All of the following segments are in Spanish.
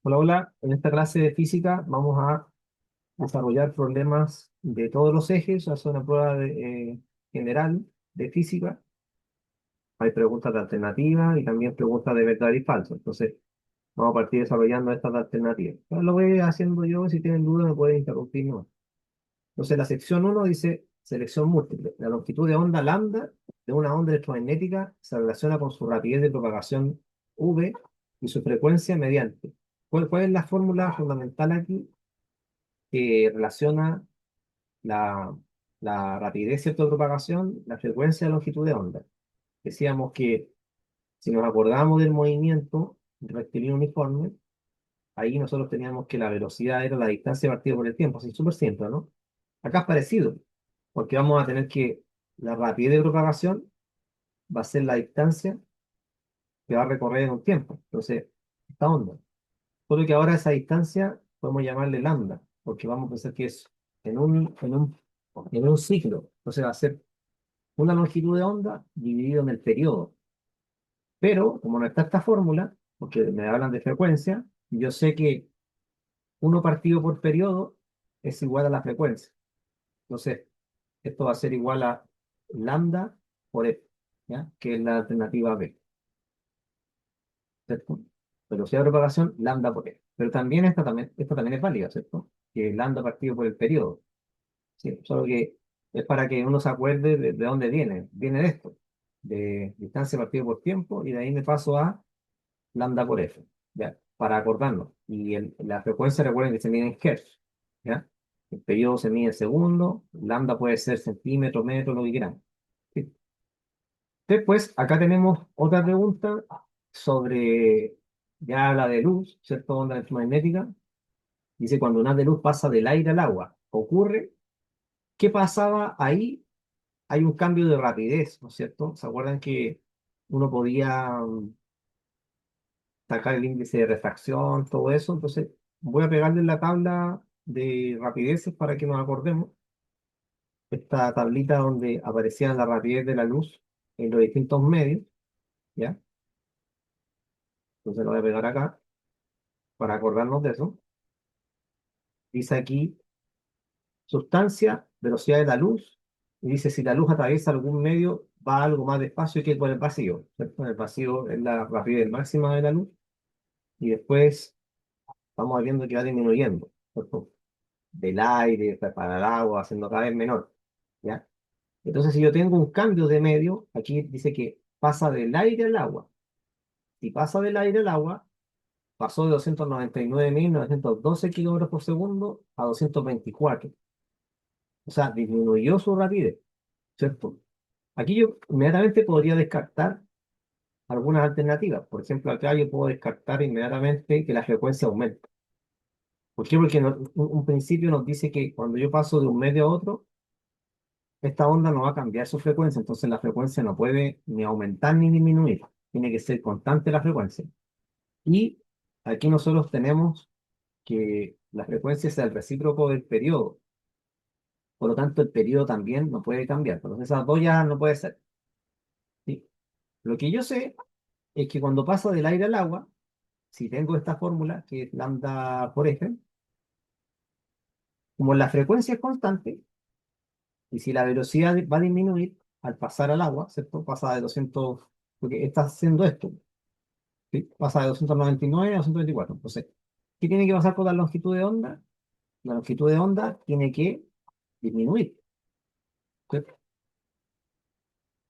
Hola, hola. En esta clase de física vamos a desarrollar problemas de todos los ejes, hacer una prueba general de física. Hay preguntas de alternativa y también preguntas de verdad y falso. Entonces, vamos a partir desarrollando estas de alternativas. Ahora lo voy haciendo yo, si tienen dudas me pueden interrumpir, ¿no? Entonces, la sección uno dice selección múltiple. La longitud de onda lambda de una onda electromagnética se relaciona con su rapidez de propagación v y su frecuencia mediante. ¿Cuál es la fórmula fundamental aquí que relaciona la, la rapidez, ¿cierto?, de propagación, la frecuencia y la longitud de onda? Decíamos que si nos acordamos del movimiento rectilíneo uniforme, ahí nosotros teníamos que la velocidad era la distancia partida por el tiempo, así súper simple, ¿no? Acá es parecido, porque vamos a tener que la rapidez de propagación va a ser la distancia que va a recorrer en un tiempo. Entonces, esta onda. Solo que ahora esa distancia podemos llamarle lambda, porque vamos a pensar que es en un ciclo. Entonces va a ser una longitud de onda dividido en el periodo. Pero, como no está esta fórmula, porque me hablan de frecuencia, yo sé que uno partido por periodo es igual a la frecuencia. Entonces, esto va a ser igual a lambda por F, ¿ya? Que es la alternativa B, ¿cierto? Velocidad de propagación, lambda por F. Pero también esta también es válida, ¿cierto? Que es lambda partido por el periodo. Sí, solo que es para que uno se acuerde de dónde viene. Viene de esto, de distancia partido por tiempo, y de ahí me paso a lambda por f, ¿ya? Para acordarnos. Y la frecuencia, recuerden que se mide en hertz, ¿ya? El periodo se mide en segundos, lambda puede ser centímetro, metro, lo que quieran. ¿Sí? Después, acá tenemos otra pregunta sobre, ya la de luz, ¿cierto? Onda electromagnética. Dice, cuando un haz de luz pasa del aire al agua, ocurre. ¿Qué pasaba ahí? Hay un cambio de rapidez, ¿no es cierto? ¿Se acuerdan que uno podía sacar el índice de refracción, todo eso? Entonces, voy a pegarle la tabla de rapideces para que nos acordemos. Esta tablita donde aparecía la rapidez de la luz en los distintos medios, ¿ya? Entonces lo voy a pegar acá para acordarnos de eso. Dice aquí sustancia, velocidad de la luz, y dice si la luz atraviesa algún medio, va algo más despacio que por el vacío, ¿cierto? El vacío es la rapidez máxima de la luz, y después vamos viendo que va disminuyendo, ¿cierto? Del aire para el agua, haciendo cada vez menor, ¿ya? Entonces, si yo tengo un cambio de medio, aquí dice que pasa del aire al agua. Si pasa del aire al agua, pasó de 299.912 kilómetros por segundo a 224. O sea, disminuyó su rapidez, ¿cierto? Aquí yo inmediatamente podría descartar algunas alternativas. Por ejemplo, acá yo puedo descartar inmediatamente que la frecuencia aumente. ¿Por qué? Porque un principio nos dice que cuando yo paso de un medio a otro, esta onda no va a cambiar su frecuencia, entonces la frecuencia no puede ni aumentar ni disminuir. Tiene que ser constante la frecuencia. Y aquí nosotros tenemos que la frecuencia es el recíproco del periodo. Por lo tanto, el periodo también no puede cambiar. Entonces, esas dos ya no puede ser. ¿Sí? Lo que yo sé es que cuando pasa del aire al agua, si tengo esta fórmula, que es lambda por F, como la frecuencia es constante, y si la velocidad va a disminuir al pasar al agua, ¿cierto? Pasa de 200, porque está haciendo esto, ¿sí? Pasa de 299 a 224. Entonces, ¿qué tiene que pasar con la longitud de onda? La longitud de onda tiene que disminuir, ¿sí?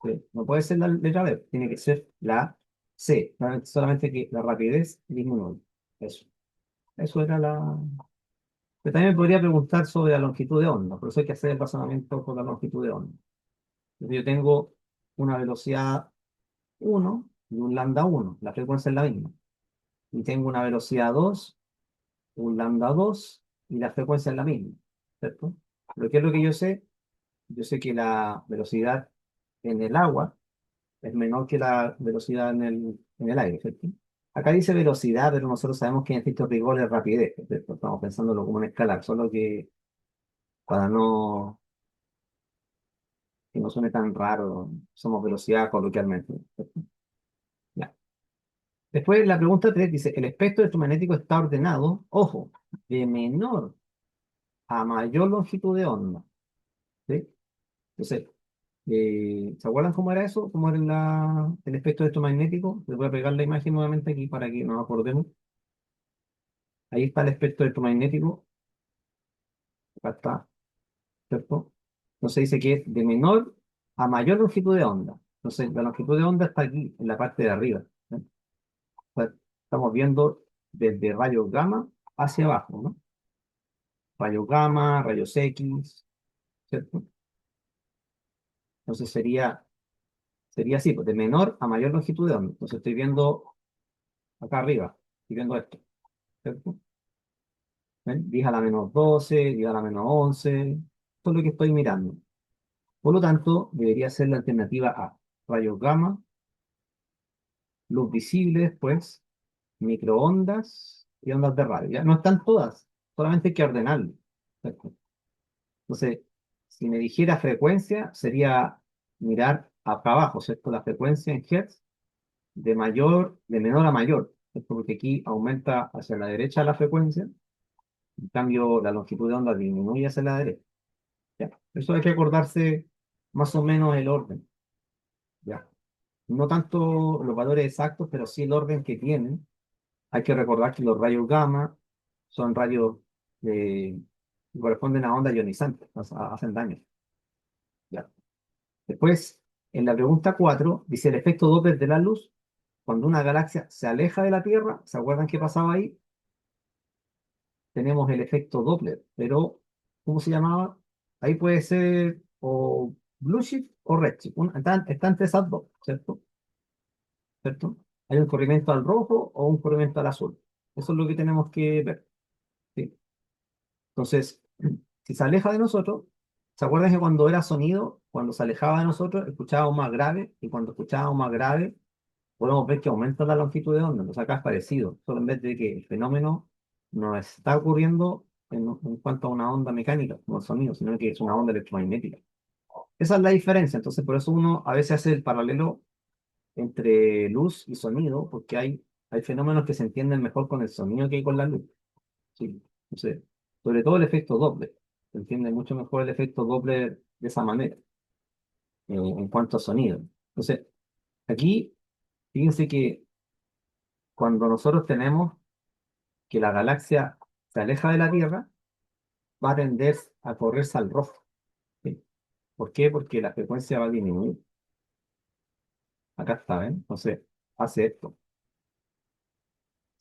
Sí. No puede ser la letra B, tiene que ser la C, solamente que la rapidez disminuye. Eso. Eso era la... Pero también me podría preguntar sobre la longitud de onda, por eso hay que hacer el razonamiento con la longitud de onda. Entonces, yo tengo una velocidad 1 y un lambda 1, la frecuencia es la misma. Y tengo una velocidad 2, un lambda 2 y la frecuencia es la misma, ¿cierto? Pero ¿qué es lo que yo sé? Yo sé que la velocidad en el agua es menor que la velocidad en el aire, ¿cierto? Acá dice velocidad, pero nosotros sabemos que en estricto rigor es rapidez, ¿cierto? Estamos pensándolo como un escalar, solo que para no que no suene tan raro, somos velocidad coloquialmente, ¿cierto? Ya. Después la pregunta 3 dice, el espectro electromagnético está ordenado, ojo, de menor a mayor longitud de onda. ¿Sí? Entonces, ¿se acuerdan cómo era eso? ¿Cómo era el espectro electromagnético? Les voy a pegar la imagen nuevamente aquí para que nos acordemos. Ahí está el espectro electromagnético. Acá está, ¿cierto? Entonces dice que es de menor a mayor longitud de onda. Entonces, la longitud de onda está aquí, en la parte de arriba. ¿Eh? O sea, estamos viendo desde rayos gamma hacia abajo, ¿no? Rayos gamma, rayos X, ¿cierto? Entonces sería así, pues, de menor a mayor longitud de onda. Entonces estoy viendo acá arriba, estoy viendo esto, ¿cierto? ¿Ven? 10 a la menos 12, 10 a la menos 11, esto es lo que estoy mirando. Por lo tanto, debería ser la alternativa A. Rayos gamma, luz visible después, microondas y ondas de radio. ¿Ya? No están todas, solamente hay que ordenarlo. ¿Cierto? Entonces, si me dijera frecuencia, sería mirar acá abajo, ¿cierto? La frecuencia en Hertz de menor a mayor, ¿cierto? Porque aquí aumenta hacia la derecha la frecuencia, en cambio la longitud de onda disminuye hacia la derecha. ¿Ya? Eso hay que acordarse más o menos el orden. ¿Ya? No tanto los valores exactos, pero sí el orden que tienen. Hay que recordar que los rayos gamma son rayos que corresponden a ondas ionizantes, o sea, hacen daño. ¿Ya? Después, en la pregunta 4 dice el efecto Doppler de la luz. Cuando una galaxia se aleja de la Tierra, ¿se acuerdan qué pasaba ahí? Tenemos el efecto Doppler, pero ¿cómo se llamaba? Ahí puede ser o blue shift o red shift. Está entre esas dos, ¿cierto? ¿Cierto? Hay un corrimiento al rojo o un corrimiento al azul. Eso es lo que tenemos que ver. ¿Sí? Entonces, si se aleja de nosotros, ¿se acuerdan que cuando era sonido, cuando se alejaba de nosotros, escuchábamos más grave? Y cuando escuchábamos más grave, podemos ver que aumenta la longitud de onda. Entonces acá es parecido, solo en vez de que el fenómeno no está ocurriendo en cuanto a una onda mecánica, como el sonido, sino que es una onda electromagnética. Esa es la diferencia. Entonces, por eso uno a veces hace el paralelo entre luz y sonido, porque hay fenómenos que se entienden mejor con el sonido que con la luz. Sí. Entonces, sobre todo el efecto Doppler. Se entiende mucho mejor el efecto Doppler de esa manera, en cuanto a sonido. Entonces, aquí, fíjense que cuando nosotros tenemos que la galaxia se aleja de la Tierra, va a tender a correrse al rojo. ¿Sí? ¿Por qué? Porque la frecuencia va a disminuir. Acá está, ¿ven? Entonces, hace esto,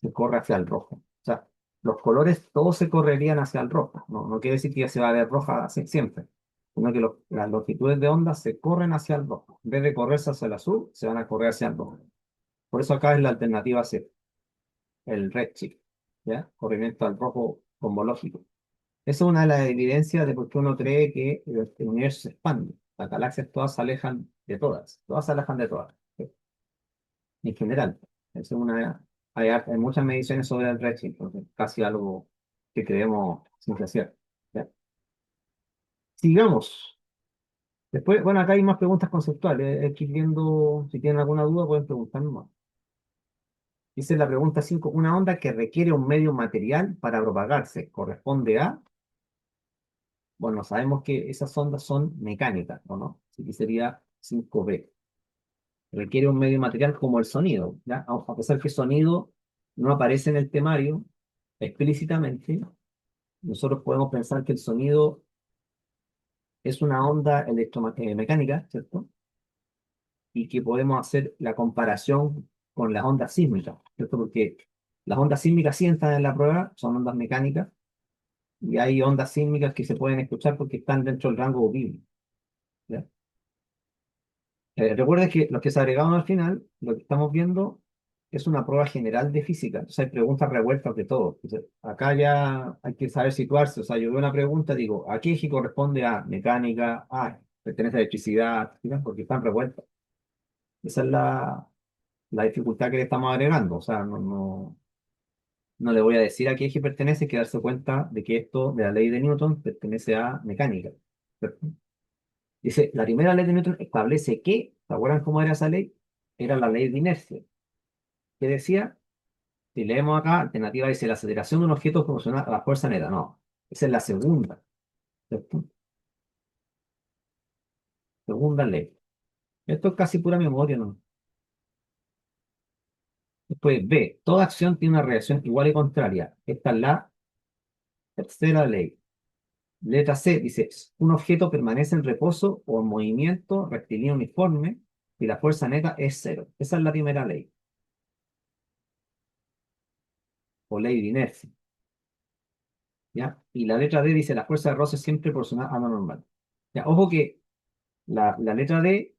se corre hacia el rojo. O sea, los colores todos se correrían hacia el rojo. No, no quiere decir que ya se va a ver roja siempre, sino que las longitudes de onda se corren hacia el rojo. En vez de correrse hacia el azul, se van a correr hacia el rojo. Por eso acá es la alternativa C, el redshift, ¿ya? Corrimiento al rojo cosmológico. Esa es una de las evidencias de por qué uno cree que el universo se expande. Las galaxias todas se alejan de todas se alejan de todas, ¿sí? En general. Esa es hay muchas mediciones sobre el redshift, entonces casi algo que creemos sin cierto. ¿Ya? Sigamos. Después, bueno, acá hay más preguntas conceptuales. Hay que ir viendo, si tienen alguna duda, pueden preguntarme más. Dice la pregunta 5: una onda que requiere un medio material para propagarse corresponde a. Bueno, sabemos que esas ondas son mecánicas, ¿o no? Así que sería 5B. Requiere un medio material como el sonido, ¿ya? A pesar que el sonido no aparece en el temario explícitamente, nosotros podemos pensar que el sonido es una onda electromecánica, ¿cierto? Y que podemos hacer la comparación con las ondas sísmicas, ¿cierto? Porque las ondas sísmicas sí entran en la prueba, son ondas mecánicas, y hay ondas sísmicas que se pueden escuchar porque están dentro del rango audible, ¿ya? Recuerden que los que se agregaron al final, lo que estamos viendo es una prueba general de física. Entonces hay preguntas revueltas de todo. Entonces, acá ya hay que saber situarse. O sea, yo veo una pregunta, digo, ¿a qué eje corresponde a mecánica? Ah, pertenece a electricidad, ¿sí? Porque están revueltas. Esa es la dificultad que le estamos agregando. O sea, no le voy a decir a qué eje pertenece, hay que darse cuenta de que esto, de la ley de Newton, pertenece a mecánica. ¿Cierto? Dice, la primera ley de Newton establece que, ¿se acuerdan cómo era esa ley? Era la ley de inercia. ¿Qué decía? Si leemos acá, alternativa dice la aceleración de un objeto proporcional a la fuerza neta. No, esa es la segunda, ¿cierto? Segunda ley. Esto es casi pura memoria, ¿no? Después, B, toda acción tiene una reacción igual y contraria. Esta es la tercera ley. Letra C dice, un objeto permanece en reposo o en movimiento rectilíneo uniforme y la fuerza neta es cero. Esa es la primera ley, o ley de inercia, ¿ya? Y la letra D dice, la fuerza de roce es siempre proporcional a la normal. Ya, ojo que la letra D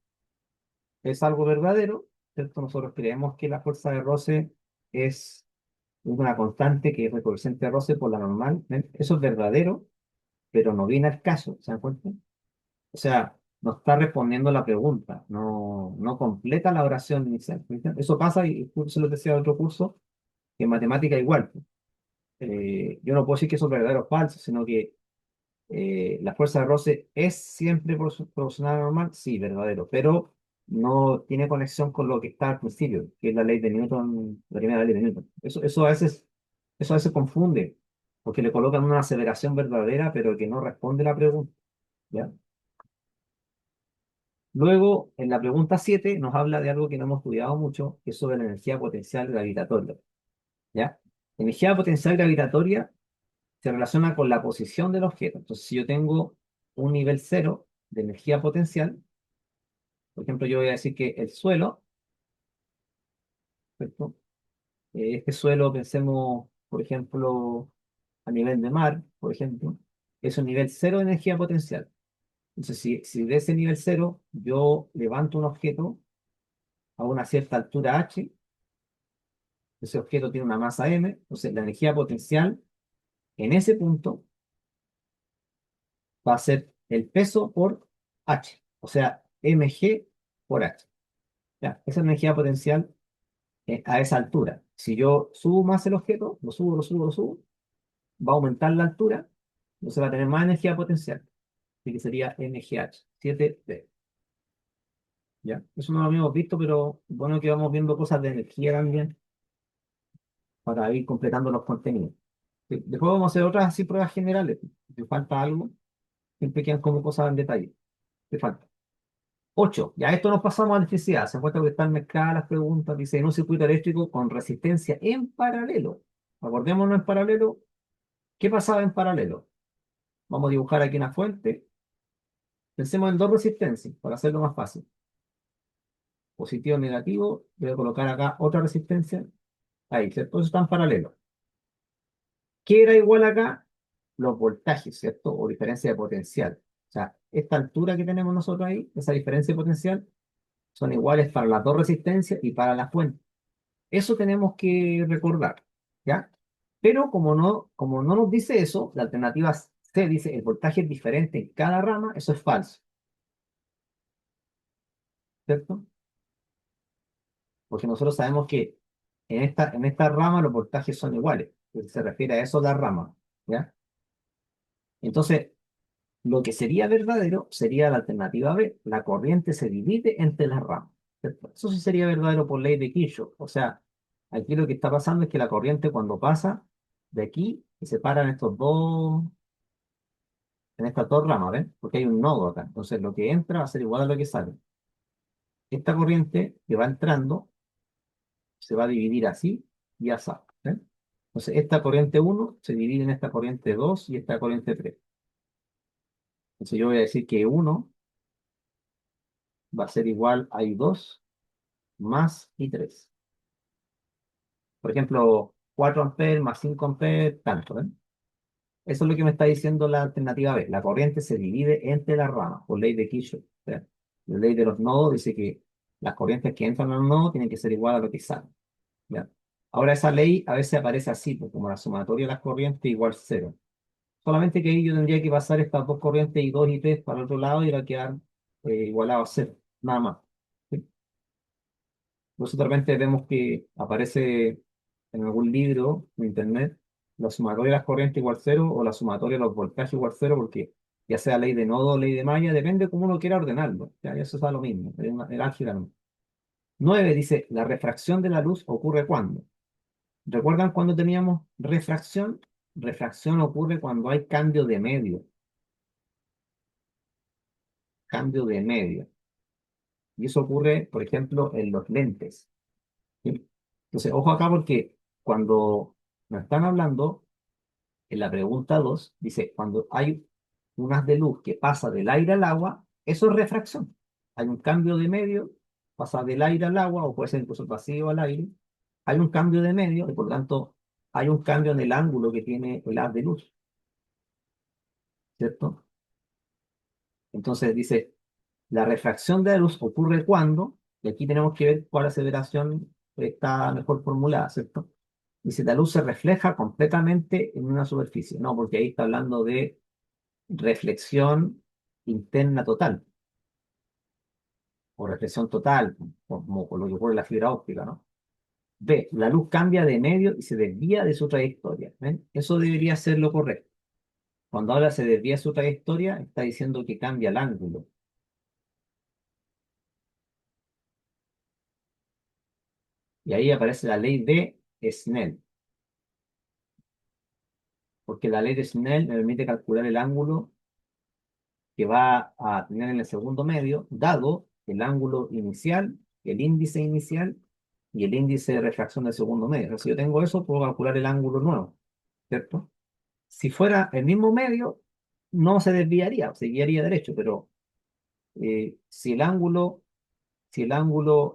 es algo verdadero, ¿cierto? Nosotros creemos que la fuerza de roce es una constante que es el coeficiente de roce por la normal. ¿Ven? Eso es verdadero, pero no viene al caso, ¿se dan cuenta? O sea, no está respondiendo la pregunta, no completa la oración inicial. ¿Viste? Eso pasa, y se lo decía en otro curso, que en matemática igual. Yo no puedo decir que eso es verdadero o falso, sino que la fuerza de roce es siempre proporcional a la normal, sí, verdadero, pero no tiene conexión con lo que está al principio, que es la ley de Newton, la primera ley de Newton. Eso a veces confunde, porque le colocan una aseveración verdadera, pero que no responde la pregunta. ¿Ya? Luego, en la pregunta 7 nos habla de algo que no hemos estudiado mucho, que es sobre la energía potencial gravitatoria. ¿Ya? La energía potencial gravitatoria se relaciona con la posición del objeto. Entonces, si yo tengo un nivel cero de energía potencial, por ejemplo, yo voy a decir que el suelo, ¿cierto? Este suelo, pensemos, por ejemplo, a nivel de mar, por ejemplo, es un nivel cero de energía potencial. Entonces, si de ese nivel cero yo levanto un objeto a una cierta altura h, ese objeto tiene una masa m, entonces la energía potencial en ese punto va a ser el peso por h, o sea, mg por h. Ya, esa energía potencial a esa altura. Si yo subo más el objeto, lo subo, lo subo, lo subo, va a aumentar la altura, entonces va a tener más energía potencial, así que sería mgh, 7b. ¿Ya? Eso no lo habíamos visto, pero bueno que vamos viendo cosas de energía también para ir completando los contenidos. Después vamos a hacer otras así pruebas generales. Si falta algo, siempre quedan como cosas en detalle. Te falta. 8. Ya esto nos pasamos a electricidad. Se encuentra que están mezcladas las preguntas. Dice, en un circuito eléctrico con resistencia en paralelo. Acordémonos en paralelo. ¿Qué pasaba en paralelo? Vamos a dibujar aquí una fuente. Pensemos en dos resistencias para hacerlo más fácil. Positivo, negativo. Voy a colocar acá otra resistencia. Ahí, ¿cierto? Eso está en paralelo. ¿Qué era igual acá? Los voltajes, ¿cierto? O diferencia de potencial. O sea, esta altura que tenemos nosotros ahí, esa diferencia de potencial, son iguales para las dos resistencias y para la fuente. Eso tenemos que recordar, ¿ya? Pero como no nos dice eso, la alternativa C dice el voltaje es diferente en cada rama, eso es falso, ¿cierto? Porque nosotros sabemos que en esta rama los voltajes son iguales, que se refiere a eso la rama, ¿ya? Entonces, lo que sería verdadero sería la alternativa B, la corriente se divide entre las ramas, ¿cierto? Eso sí sería verdadero por ley de Kirchhoff, o sea, aquí lo que está pasando es que la corriente cuando pasa de aquí se separa en estas dos ramas, ¿ven? Porque hay un nodo acá. Entonces lo que entra va a ser igual a lo que sale. Esta corriente que va entrando se va a dividir así y así, ¿ven? Entonces esta corriente uno se divide en esta corriente 2 y esta corriente 3. Entonces yo voy a decir que uno va a ser igual a I2 más I3. Por ejemplo, 4 amperes más 5 amperes, tanto, ¿ven? Eso es lo que me está diciendo la alternativa B. La corriente se divide entre las ramas por ley de Kirchhoff. ¿Ya? La ley de los nodos dice que las corrientes que entran al nodo tienen que ser igual a lo que salen. ¿Ya? Ahora esa ley a veces aparece así, pues, como la sumatoria de las corrientes igual cero. Solamente que ahí yo tendría que pasar estas dos corrientes y 2 y 3 para el otro lado y va a quedar igualado a cero. Nada más. ¿Sí? Nosotros de repente vemos que aparece en algún libro en internet la sumatoria de las corrientes igual cero o la sumatoria de los voltajes igual cero, porque ya sea ley de nodo o ley de malla, depende cómo uno quiera ordenarlo. Ya eso es lo mismo, es álgebra, ¿no? 9 dice, la refracción de la luz ocurre cuando. ¿Recuerdan cuando teníamos refracción? Refracción ocurre cuando hay cambio de medio. Cambio de medio. Y eso ocurre, por ejemplo, en los lentes. ¿Sí? Entonces, ojo acá porque cuando nos están hablando, en la pregunta 2 dice, cuando hay un haz de luz que pasa del aire al agua, eso es refracción. Hay un cambio de medio, pasa del aire al agua, o puede ser incluso el vacío al aire. Hay un cambio de medio y por lo tanto hay un cambio en el ángulo que tiene el haz de luz, ¿cierto? Entonces dice, la refracción de la luz ocurre cuando, y aquí tenemos que ver cuál aseveración está mejor formulada, ¿cierto? Dice, la luz se refleja completamente en una superficie. No, porque ahí está hablando de reflexión interna total, o reflexión total, como con lo que ocurre en la fibra óptica, ¿no? B, la luz cambia de medio y se desvía de su trayectoria. ¿Ven? Eso debería ser lo correcto. Cuando habla se desvía de su trayectoria, está diciendo que cambia el ángulo. Y ahí aparece la ley de Snell, porque la ley de Snell me permite calcular el ángulo que va a tener en el segundo medio, dado el ángulo inicial, el índice inicial y el índice de refracción del segundo medio. O sea, si yo tengo eso, puedo calcular el ángulo nuevo, ¿cierto? Si fuera el mismo medio, no se desviaría, seguiría derecho, pero si el ángulo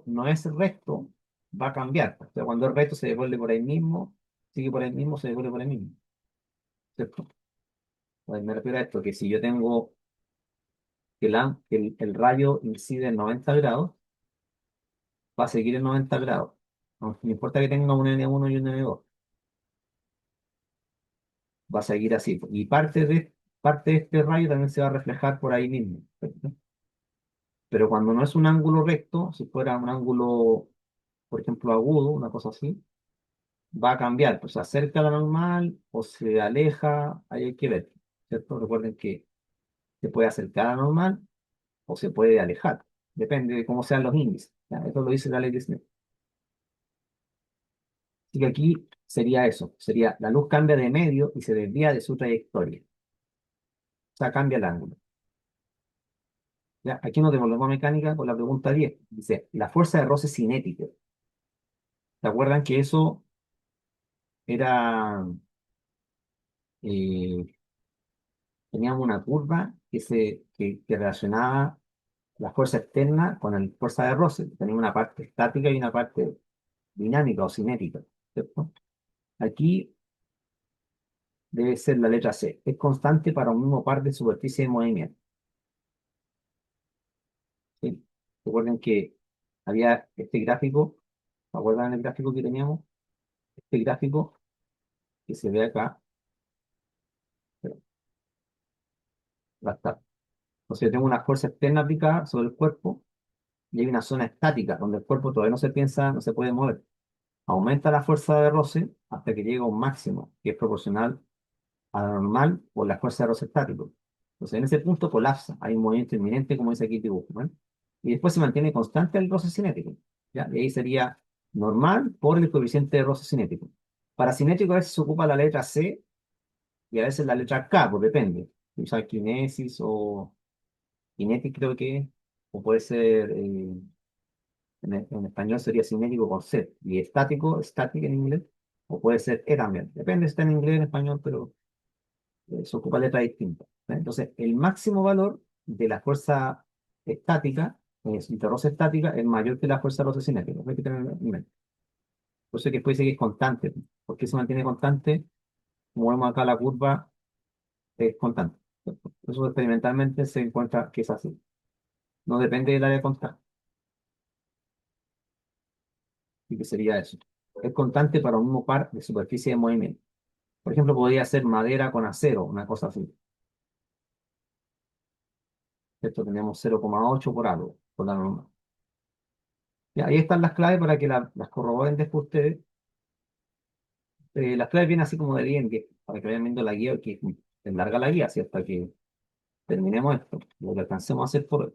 no es recto, va a cambiar. O sea, cuando es recto se devuelve por ahí mismo, sigue por ahí mismo, se devuelve por ahí mismo, ¿cierto? Pues me refiero a esto, que si yo tengo que el rayo incide en 90 grados, va a seguir en 90 grados. No importa que tenga un N1 y un N2, va a seguir así. Y parte de este rayo también se va a reflejar por ahí mismo, ¿cierto? Pero cuando no es un ángulo recto, si fuera un ángulo, por ejemplo, agudo, una cosa así, va a cambiar, pues se acerca a la normal o se aleja, ahí hay que ver, ¿cierto? Recuerden que se puede acercar a la normal o se puede alejar, depende de cómo sean los índices. ¿Ya? Eso lo dice la ley de Snell. Así que aquí sería eso, sería la luz cambia de medio y se desvía de su trayectoria, o sea, cambia el ángulo. ¿Ya? Aquí nos devolvemos a mecánica con la pregunta 10. Dice, la fuerza de roce cinética. ¿Se acuerdan que eso era, eh, teníamos una curva que relacionaba la fuerza externa con la fuerza de roce? Tenía una parte estática y una parte dinámica o cinética, ¿cierto? Aquí debe ser la letra C. Es constante para un mismo par de superficie de movimiento. ¿Sí? Recuerden que había este gráfico, ¿se acuerdan el gráfico que teníamos? Este gráfico que se ve acá, pero va a estar. Entonces yo tengo una fuerza externa aplicada sobre el cuerpo y hay una zona estática donde el cuerpo todavía no se piensa, no se puede mover. Aumenta la fuerza de roce hasta que llega a un máximo, que es proporcional a la normal por la fuerza de roce estático. Entonces en ese punto colapsa, hay un movimiento inminente, como dice aquí el dibujo, ¿no? Y después se mantiene constante el roce cinético, ¿ya? Y ahí sería normal por el coeficiente de roce cinético. Para cinético a veces se ocupa la letra C y a veces la letra K, pues depende. Usar kinesis o kinetic creo que es, o puede ser, en español sería cinético con C, y estático, static en inglés, o puede ser E también. Depende si está en inglés o en español, pero se ocupa letra distinta. ¿Eh? Entonces, el máximo valor de la fuerza estática, de roce estática, es mayor que la fuerza de roce cinética. Hay que tenerlo en mente. Por eso que después dice que es constante. ¿Por qué se mantiene constante? Como vemos acá, la curva es constante. Eso experimentalmente se encuentra que es así. No depende del área constante. ¿Y qué sería eso? Es constante para un mismo par de superficie de movimiento. Por ejemplo, podría ser madera con acero, una cosa así. Esto tenemos 0,8 por algo, por la norma. Ya, ahí están las claves para que las corroboren después ustedes. Las claves vienen así como de bien, que, para que vayan viendo la guía, que es larga la guía, así hasta que terminemos esto, lo que alcancemos a hacer por hoy.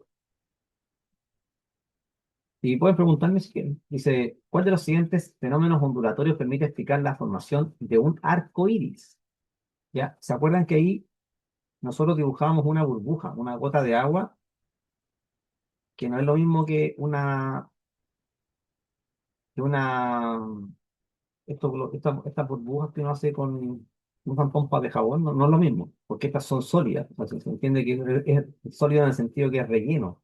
Y pueden preguntarme si quieren. Dice, ¿cuál de los siguientes fenómenos ondulatorios permite explicar la formación de un arco iris? ¿Ya? ¿Se acuerdan que ahí nosotros dibujábamos una burbuja, una gota de agua, que no es lo mismo que una, estas burbujas que uno hace con unas pompas de jabón? No, no es lo mismo, porque estas son sólidas. O sea, se entiende que es sólido en el sentido que es relleno.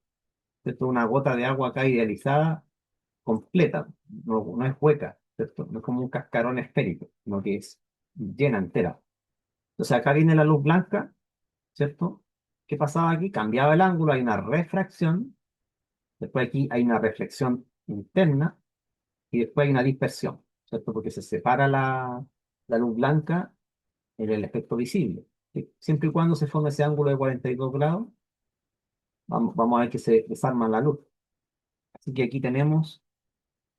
Esto es una gota de agua acá idealizada completa, no, no es hueca, ¿cierto? No es como un cascarón esférico, sino que es llena entera. Entonces acá viene la luz blanca, ¿cierto? ¿Qué pasaba aquí? Cambiaba el ángulo, hay una refracción, después aquí hay una reflexión interna y después hay una dispersión, ¿cierto? Porque se separa la luz blanca en el espectro visible. ¿Sí? Siempre y cuando se forme ese ángulo de 42 grados, vamos a ver que se desarma la luz. Así que aquí tenemos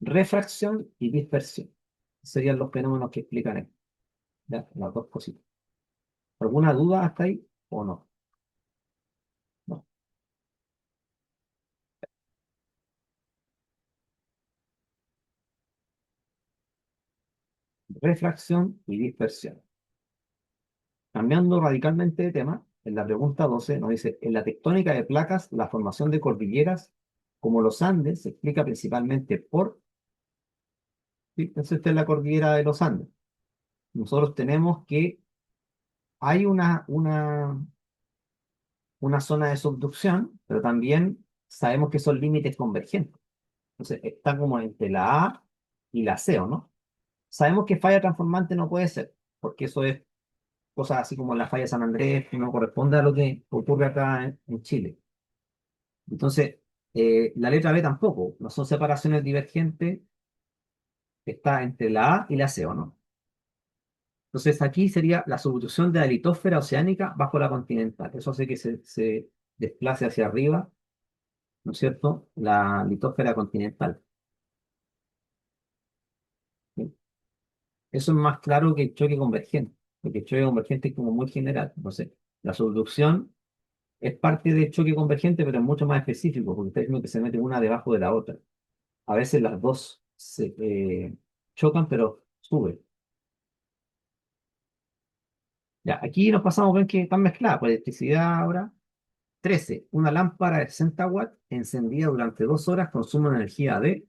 refracción y dispersión. Serían los fenómenos que explican esto, ¿ya? Las dos cositas. ¿Alguna duda hasta ahí o no? No. Refracción y dispersión. Cambiando radicalmente de tema, en la pregunta 12 nos dice, en la tectónica de placas, la formación de cordilleras como los Andes se explica principalmente por, ¿sí? Entonces esta es la cordillera de los Andes. Nosotros tenemos que hay una zona de subducción, pero también sabemos que son límites convergentes. Entonces está como entre la A y la C, ¿o no? Sabemos que falla transformante no puede ser, porque eso es cosas así como la falla de San Andrés, que no corresponde a lo que ocurre acá en Chile. Entonces, la letra B tampoco, no son separaciones divergentes, está entre la A y la C, ¿o no? Entonces aquí sería la subducción de la litósfera oceánica bajo la continental. Eso hace que se desplace hacia arriba, ¿no es cierto? La litósfera continental. ¿Sí? Eso es más claro que el choque convergente, porque el choque convergente es como muy general. Entonces, la subducción es parte del choque convergente, pero es mucho más específico, porque está diciendo que se mete una debajo de la otra. A veces las dos se chocan, pero suben. Ya, aquí nos pasamos a ver que están mezcladas, pues electricidad ahora. 13. Una lámpara de 60 watts encendida durante 2 horas consume una energía de.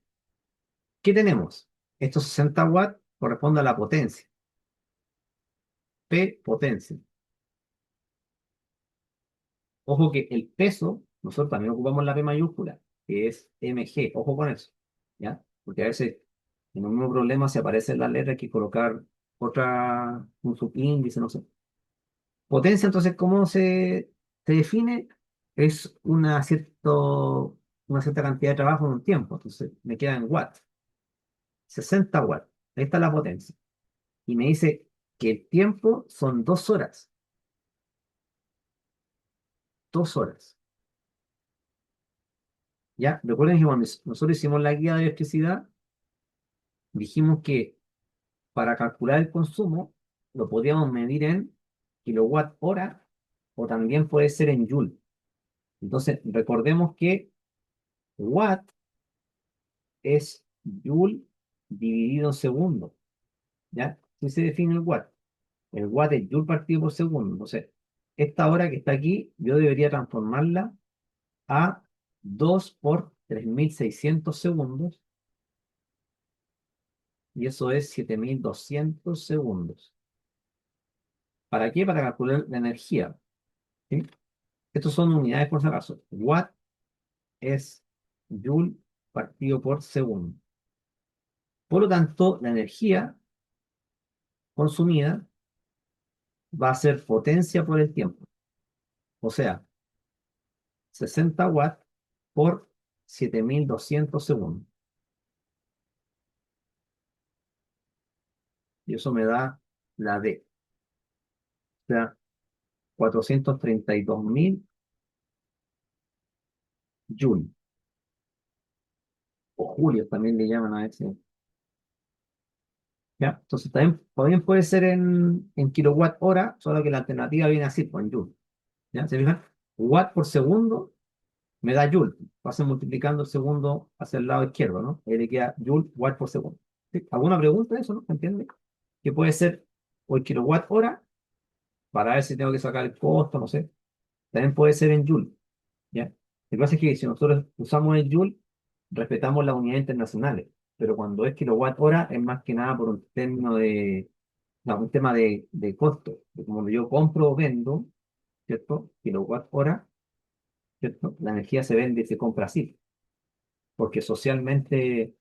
¿Qué tenemos? Estos 60 watts corresponden a la potencia. P, potencia. Ojo que el peso, nosotros también ocupamos la P mayúscula, que es mg. Ojo con eso, ¿ya? Porque a veces en un mismo problema se aparece la letra, hay que colocar un subíndice, no sé. Potencia, entonces, ¿cómo se define? Es una cierta cantidad de trabajo en un tiempo. Entonces, me queda en watts. 60 watts. Ahí está la potencia. Y me dice que el tiempo son 2 horas. 2 horas. ¿Ya? Recuerden que cuando nosotros hicimos la guía de electricidad, dijimos que para calcular el consumo lo podíamos medir en kilowatt hora o también puede ser en joule. Entonces, recordemos que watt es joule dividido en segundo, ¿ya? Así se define el watt. El watt es joule partido por segundo. Entonces, esta hora que está aquí, yo debería transformarla a 2 por 3600 segundos, y eso es 7200 segundos. ¿Para qué? Para calcular la energía, ¿sí? Estos son unidades por si acaso. Watt es joule partido por segundo. Por lo tanto, la energía consumida va a ser potencia por el tiempo. O sea, 60 watts por 7200 segundos. Y eso me da la D. O sea, 432.000 joules. O julios también le llaman a ese. ¿Ya? Entonces también puede ser en kilowatt hora, solo que la alternativa viene así, pues en joule. ¿Ya? ¿Se fijan? Watt por segundo me da joule. Pasa multiplicando el segundo hacia el lado izquierdo, ¿no? Ahí le queda joule watt por segundo. ¿Sí? ¿Alguna pregunta de eso, no? ¿Entiende? Que puede ser o el kilowatt hora, para ver si tengo que sacar el costo, no sé. También puede ser en joule, ¿ya? Lo que pasa es que si nosotros usamos el joule, respetamos las unidades internacionales. Pero cuando es kilowatt hora, es más que nada por un término de, no, un tema de costo. De como yo compro o vendo, ¿cierto? Kilowatt hora, ¿cierto? La energía se vende y se compra así, porque socialmente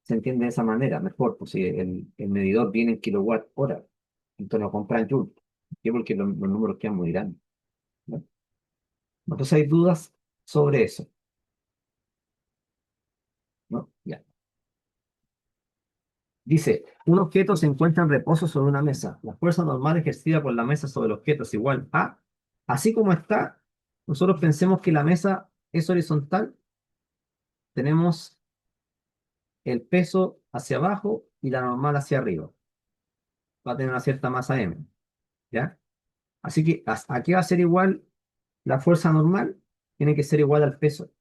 se entiende de esa manera, mejor, pues si el medidor viene en kilowatt hora, entonces lo compra en joule. ¿Por qué? Porque los números quedan muy grandes, ¿no? Entonces hay dudas sobre eso, ¿no? Ya. Dice, un objeto se encuentra en reposo sobre una mesa. La fuerza normal ejercida por la mesa sobre el objeto es igual a, así como está, nosotros pensemos que la mesa es horizontal, tenemos el peso hacia abajo y la normal hacia arriba. Va a tener una cierta masa M, ¿ya? Así que, ¿a qué va a ser igual la fuerza normal? Tiene que ser igual al peso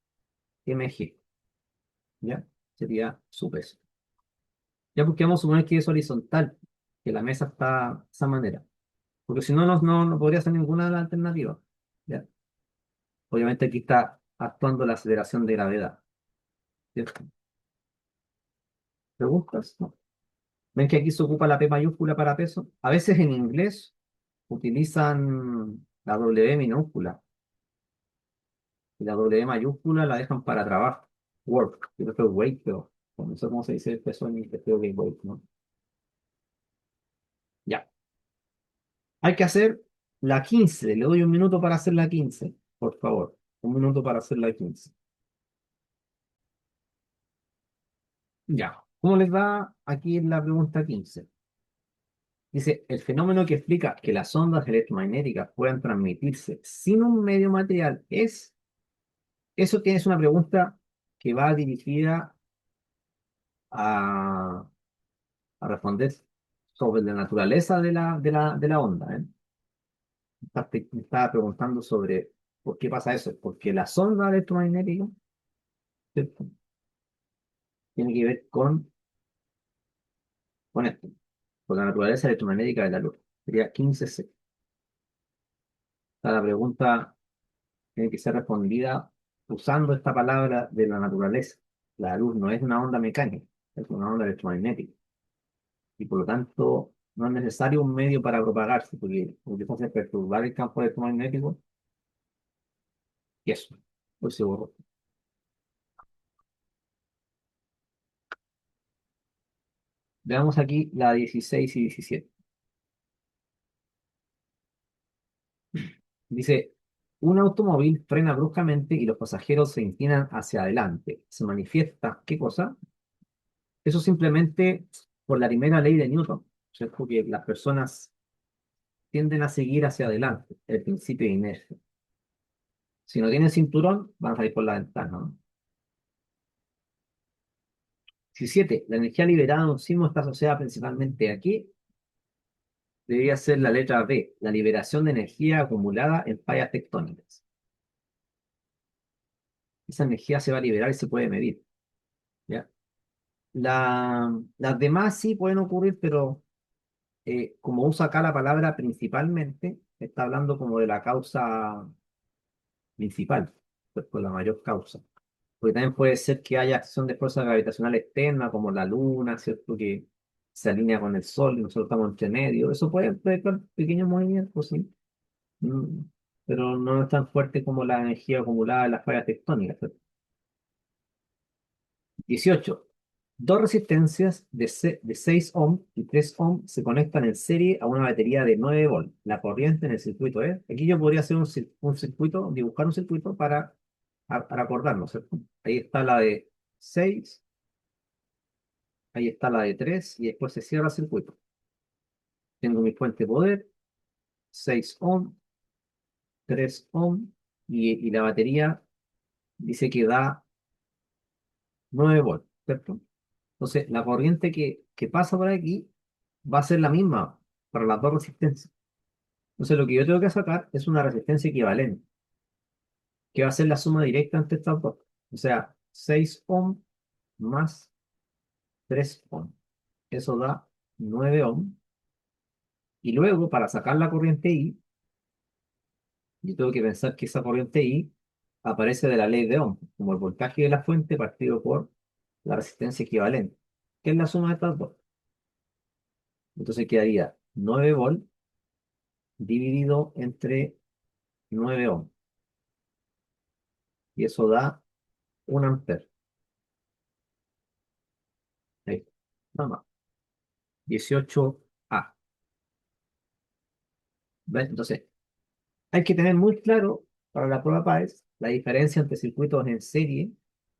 mg, ¿ya? Sería su peso. Ya porque vamos a suponer que es horizontal, que la mesa está de esa manera. Porque si no, no podría ser ninguna de las alternativas. ¿Ya? Obviamente aquí está actuando la aceleración de gravedad. ¿Cierto? ¿Preguntas? No. ¿Ven que aquí se ocupa la P mayúscula para peso? A veces en inglés utilizan la W minúscula y la W mayúscula la dejan para trabajo. Work. Yo creo que es weight, pero no sé cómo se dice el peso en inglés, creo que es weight, ¿no? Ya. Hay que hacer la 15. Le doy un minuto para hacer la 15, por favor. Un minuto para hacer la 15. Ya. ¿Cómo les va aquí en la pregunta 15? Dice, el fenómeno que explica que las ondas electromagnéticas puedan transmitirse sin un medio material es, eso tienes una pregunta que va dirigida a, a responder sobre la naturaleza de la onda, ¿eh? Me estaba preguntando sobre por qué pasa eso. Porque las ondas electromagnéticas, ¿cierto? Tienen que ver con esto, con la naturaleza electromagnética de la luz. Sería 15C. La pregunta tiene que ser respondida usando esta palabra de la naturaleza. La luz no es una onda mecánica, es una onda electromagnética. Y por lo tanto, no es necesario un medio para propagarse, porque lo que hace es perturbar el campo electromagnético y eso, pues seguro. Veamos aquí la 16 y 17. Dice, un automóvil frena bruscamente y los pasajeros se inclinan hacia adelante. Se manifiesta, ¿qué cosa? Eso simplemente por la primera ley de Newton, ¿cierto? Que las personas tienden a seguir hacia adelante, el principio de inercia. Si no tienen cinturón, van a salir por la ventana, ¿no? 17. La energía liberada de un sismo está asociada principalmente aquí. Debería ser la letra B, la liberación de energía acumulada en fallas tectónicas. Esa energía se va a liberar y se puede medir, ¿ya? Las demás sí pueden ocurrir, pero como usa acá la palabra principalmente, está hablando como de la causa principal, pues por la mayor causa. Porque también puede ser que haya acción de fuerza gravitacional externa, como la luna, ¿cierto? Que se alinea con el sol y nosotros estamos entre medio. Eso puede provocar pequeños movimientos, sí. Mm, pero no es tan fuerte como la energía acumulada en las fallas tectónicas, ¿cierto? 18. Dos resistencias de 6 ohm y 3 ohm se conectan en serie a una batería de 9 volt. La corriente en el circuito es. Aquí yo podría hacer un circuito, dibujar un circuito para acordarnos, ¿cierto? Ahí está la de 6, ahí está la de 3 y después se cierra el circuito. Tengo mi fuente de poder, 6 ohm, 3 ohm y la batería dice que da 9 volt, ¿cierto? Entonces, la corriente que pasa por aquí va a ser la misma para las dos resistencias. Entonces, lo que yo tengo que sacar es una resistencia equivalente, que va a ser la suma directa entre estas dos. O sea, 6 ohm más 3 ohm. Eso da 9 ohm. Y luego, para sacar la corriente I, yo tengo que pensar que esa corriente I aparece de la ley de Ohm, como el voltaje de la fuente partido por la resistencia equivalente, que es la suma de estas dos. Entonces quedaría 9 volt dividido entre 9 ohm. Y eso da 1 amper. Ahí, nada más. 18A. ¿Ves? Entonces, hay que tener muy claro para la prueba PAES la diferencia entre circuitos en serie,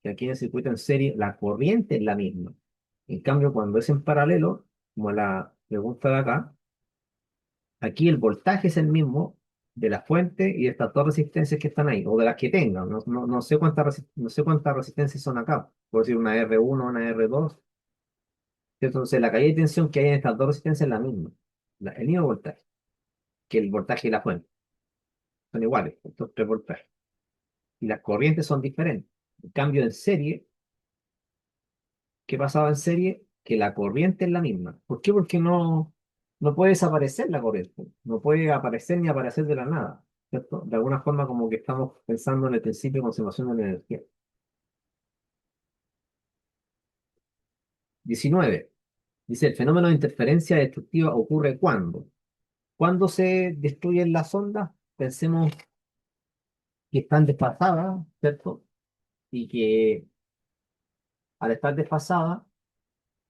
que aquí en el circuito en serie la corriente es la misma. En cambio, cuando es en paralelo, como la pregunta de acá, aquí el voltaje es el mismo de la fuente y de estas dos resistencias que están ahí, o de las que tengan. No sé no sé cuántas resistencias son acá. Puedo decir una R1, una R2. Entonces, la caída de tensión que hay en estas dos resistencias es la misma. El mismo voltaje que el voltaje de la fuente. Son iguales, estos tres voltajes. Y las corrientes son diferentes. En cambio, en serie, ¿qué pasaba en serie? Que la corriente es la misma. ¿Por qué? Porque no puede desaparecer la corriente. No puede aparecer ni aparecer de la nada. ¿Cierto? De alguna forma como que estamos pensando en el principio de conservación de la energía. 19. Dice, el fenómeno de interferencia destructiva ocurre cuando. Cuando se destruyen las ondas, pensemos que están desfasadas, ¿cierto? Y que al estar desfasadas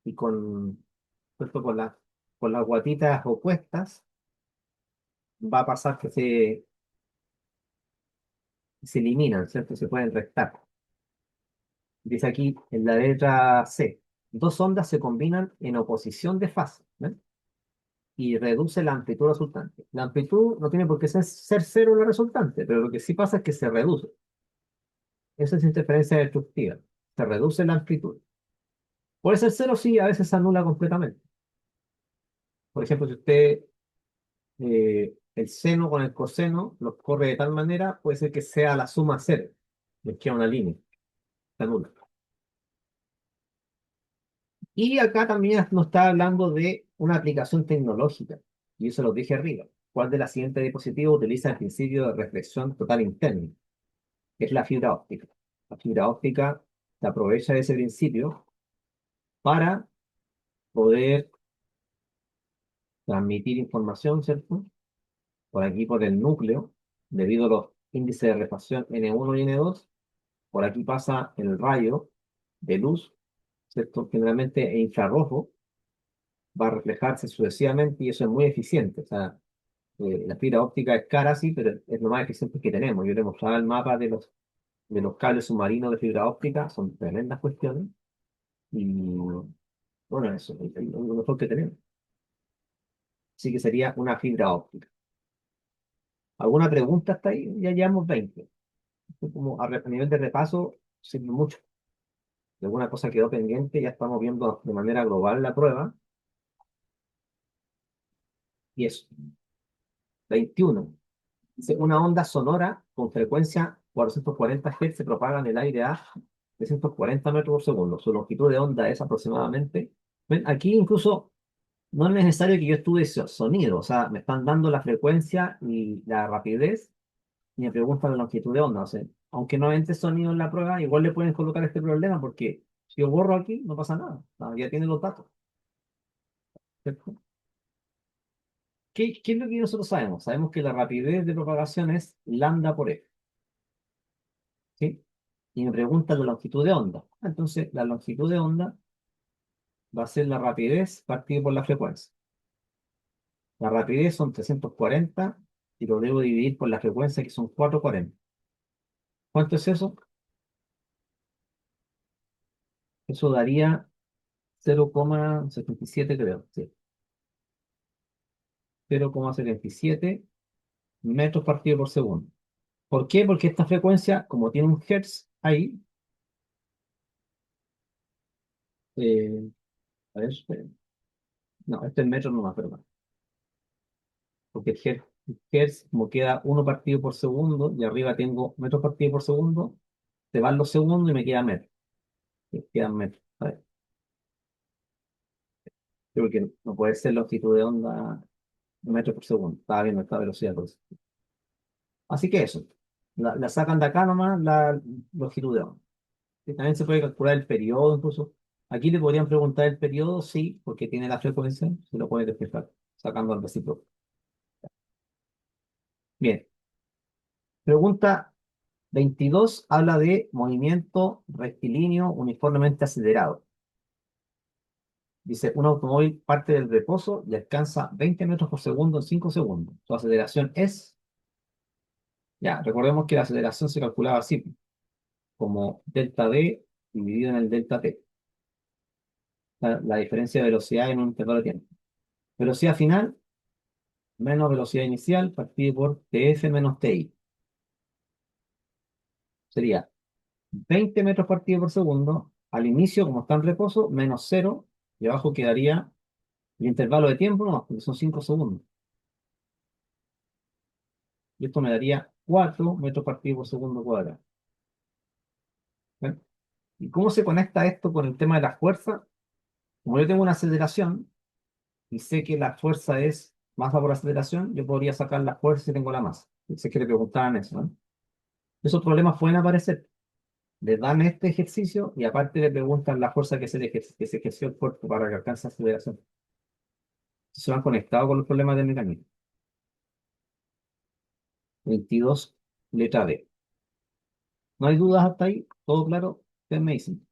y ¿cierto? Con las guatitas opuestas, va a pasar que se eliminan, ¿cierto? Se pueden restar. Dice aquí en la letra C, dos ondas se combinan en oposición de fase, ¿ven? Y reduce la amplitud resultante. La amplitud no tiene por qué ser cero la resultante, pero lo que sí pasa es que se reduce. Eso es interferencia destructiva. Se reduce la amplitud. Puede ser cero, sí, a veces se anula completamente. Por ejemplo, si usted el seno con el coseno los corre de tal manera, puede ser que sea la suma cero. Les queda una línea, se anula. Y acá también nos está hablando de una aplicación tecnológica, y eso lo dije arriba. ¿Cuál de las siguientes dispositivos utiliza el principio de reflexión total interna? Es la fibra óptica. La fibra óptica se aprovecha de ese principio para poder transmitir información, ¿cierto? Por aquí, por el núcleo, debido a los índices de refracción N1 y N2, por aquí pasa el rayo de luz, ¿cierto? Generalmente en infrarrojo, va a reflejarse sucesivamente y eso es muy eficiente. O sea, la fibra óptica es cara, sí, pero es lo más eficiente que tenemos. Yo le mostraba el mapa de los cables submarinos de fibra óptica, son tremendas cuestiones. Y bueno, eso es lo mejor que tenemos. Así que sería una fibra óptica. ¿Alguna pregunta hasta ahí? Ya llevamos 20. Esto como a nivel de repaso, sirve mucho. Si alguna cosa quedó pendiente, ya estamos viendo de manera global la prueba. Y es 21. Dice, una onda sonora con frecuencia 440 Hz se propaga en el aire a 340 metros por segundo. Su longitud de onda es aproximadamente. ¿Ven? Aquí incluso no es necesario que yo estudie sonido, o sea, me están dando la frecuencia y la rapidez y me preguntan la longitud de onda. O sea, aunque no entre sonido en la prueba, igual le pueden colocar este problema porque si yo borro aquí, no pasa nada. O sea, ya tiene los datos. ¿Cierto? ¿Qué es lo que nosotros sabemos? Sabemos que la rapidez de propagación es lambda por f. ¿Sí? Y me preguntan la longitud de onda. Entonces, la longitud de onda va a ser la rapidez partido por la frecuencia. La rapidez son 340 y lo debo dividir por la frecuencia que son 440. ¿Cuánto es eso? Eso daría 0,77, creo. Sí. 0,77 metros partido por segundo. ¿Por qué? Porque esta frecuencia, como tiene un hertz ahí, a ver, esperen. No, este es metro nomás, perdón. Porque el hertz Hertz, como queda 1 partido por segundo, y arriba tengo metros partido por segundo, se van los segundos y me queda metro. Me quedan metros. ¿Sabes? Creo que no puede ser longitud de onda metros por segundo. Estaba viendo esta velocidad. Por eso. Así que eso. La sacan de acá nomás la longitud de onda. Y también se puede calcular el periodo incluso. Aquí le podrían preguntar el periodo, sí, porque tiene la frecuencia, se lo puede despejar, sacando al recíproco. Bien. Pregunta 22 habla de movimiento rectilíneo uniformemente acelerado. Dice, un automóvil parte del reposo y alcanza 20 metros por segundo en 5 segundos. Su aceleración es, ya, recordemos que la aceleración se calculaba así, como delta D dividido en el delta T. La diferencia de velocidad en un intervalo de tiempo. Velocidad final menos velocidad inicial partido por TF menos TI. Sería 20 metros partido por segundo al inicio, como está en reposo, menos cero, y abajo quedaría el intervalo de tiempo, no, porque son 5 segundos. Y esto me daría 4 metros partido por segundo cuadrado. ¿Ven? ¿Y cómo se conecta esto con el tema de la fuerza? Como yo tengo una aceleración y sé que la fuerza es masa por aceleración, yo podría sacar la fuerza si tengo la masa. Sé que le preguntaban eso, ¿no? Esos problemas pueden aparecer. Le dan este ejercicio y aparte le preguntan la fuerza que se ejerció el cuerpo para que alcance aceleración. Se van conectados con los problemas del mecanismo. 22, letra B. ¿No hay dudas hasta ahí? ¿Todo claro? Ustedes me dicen.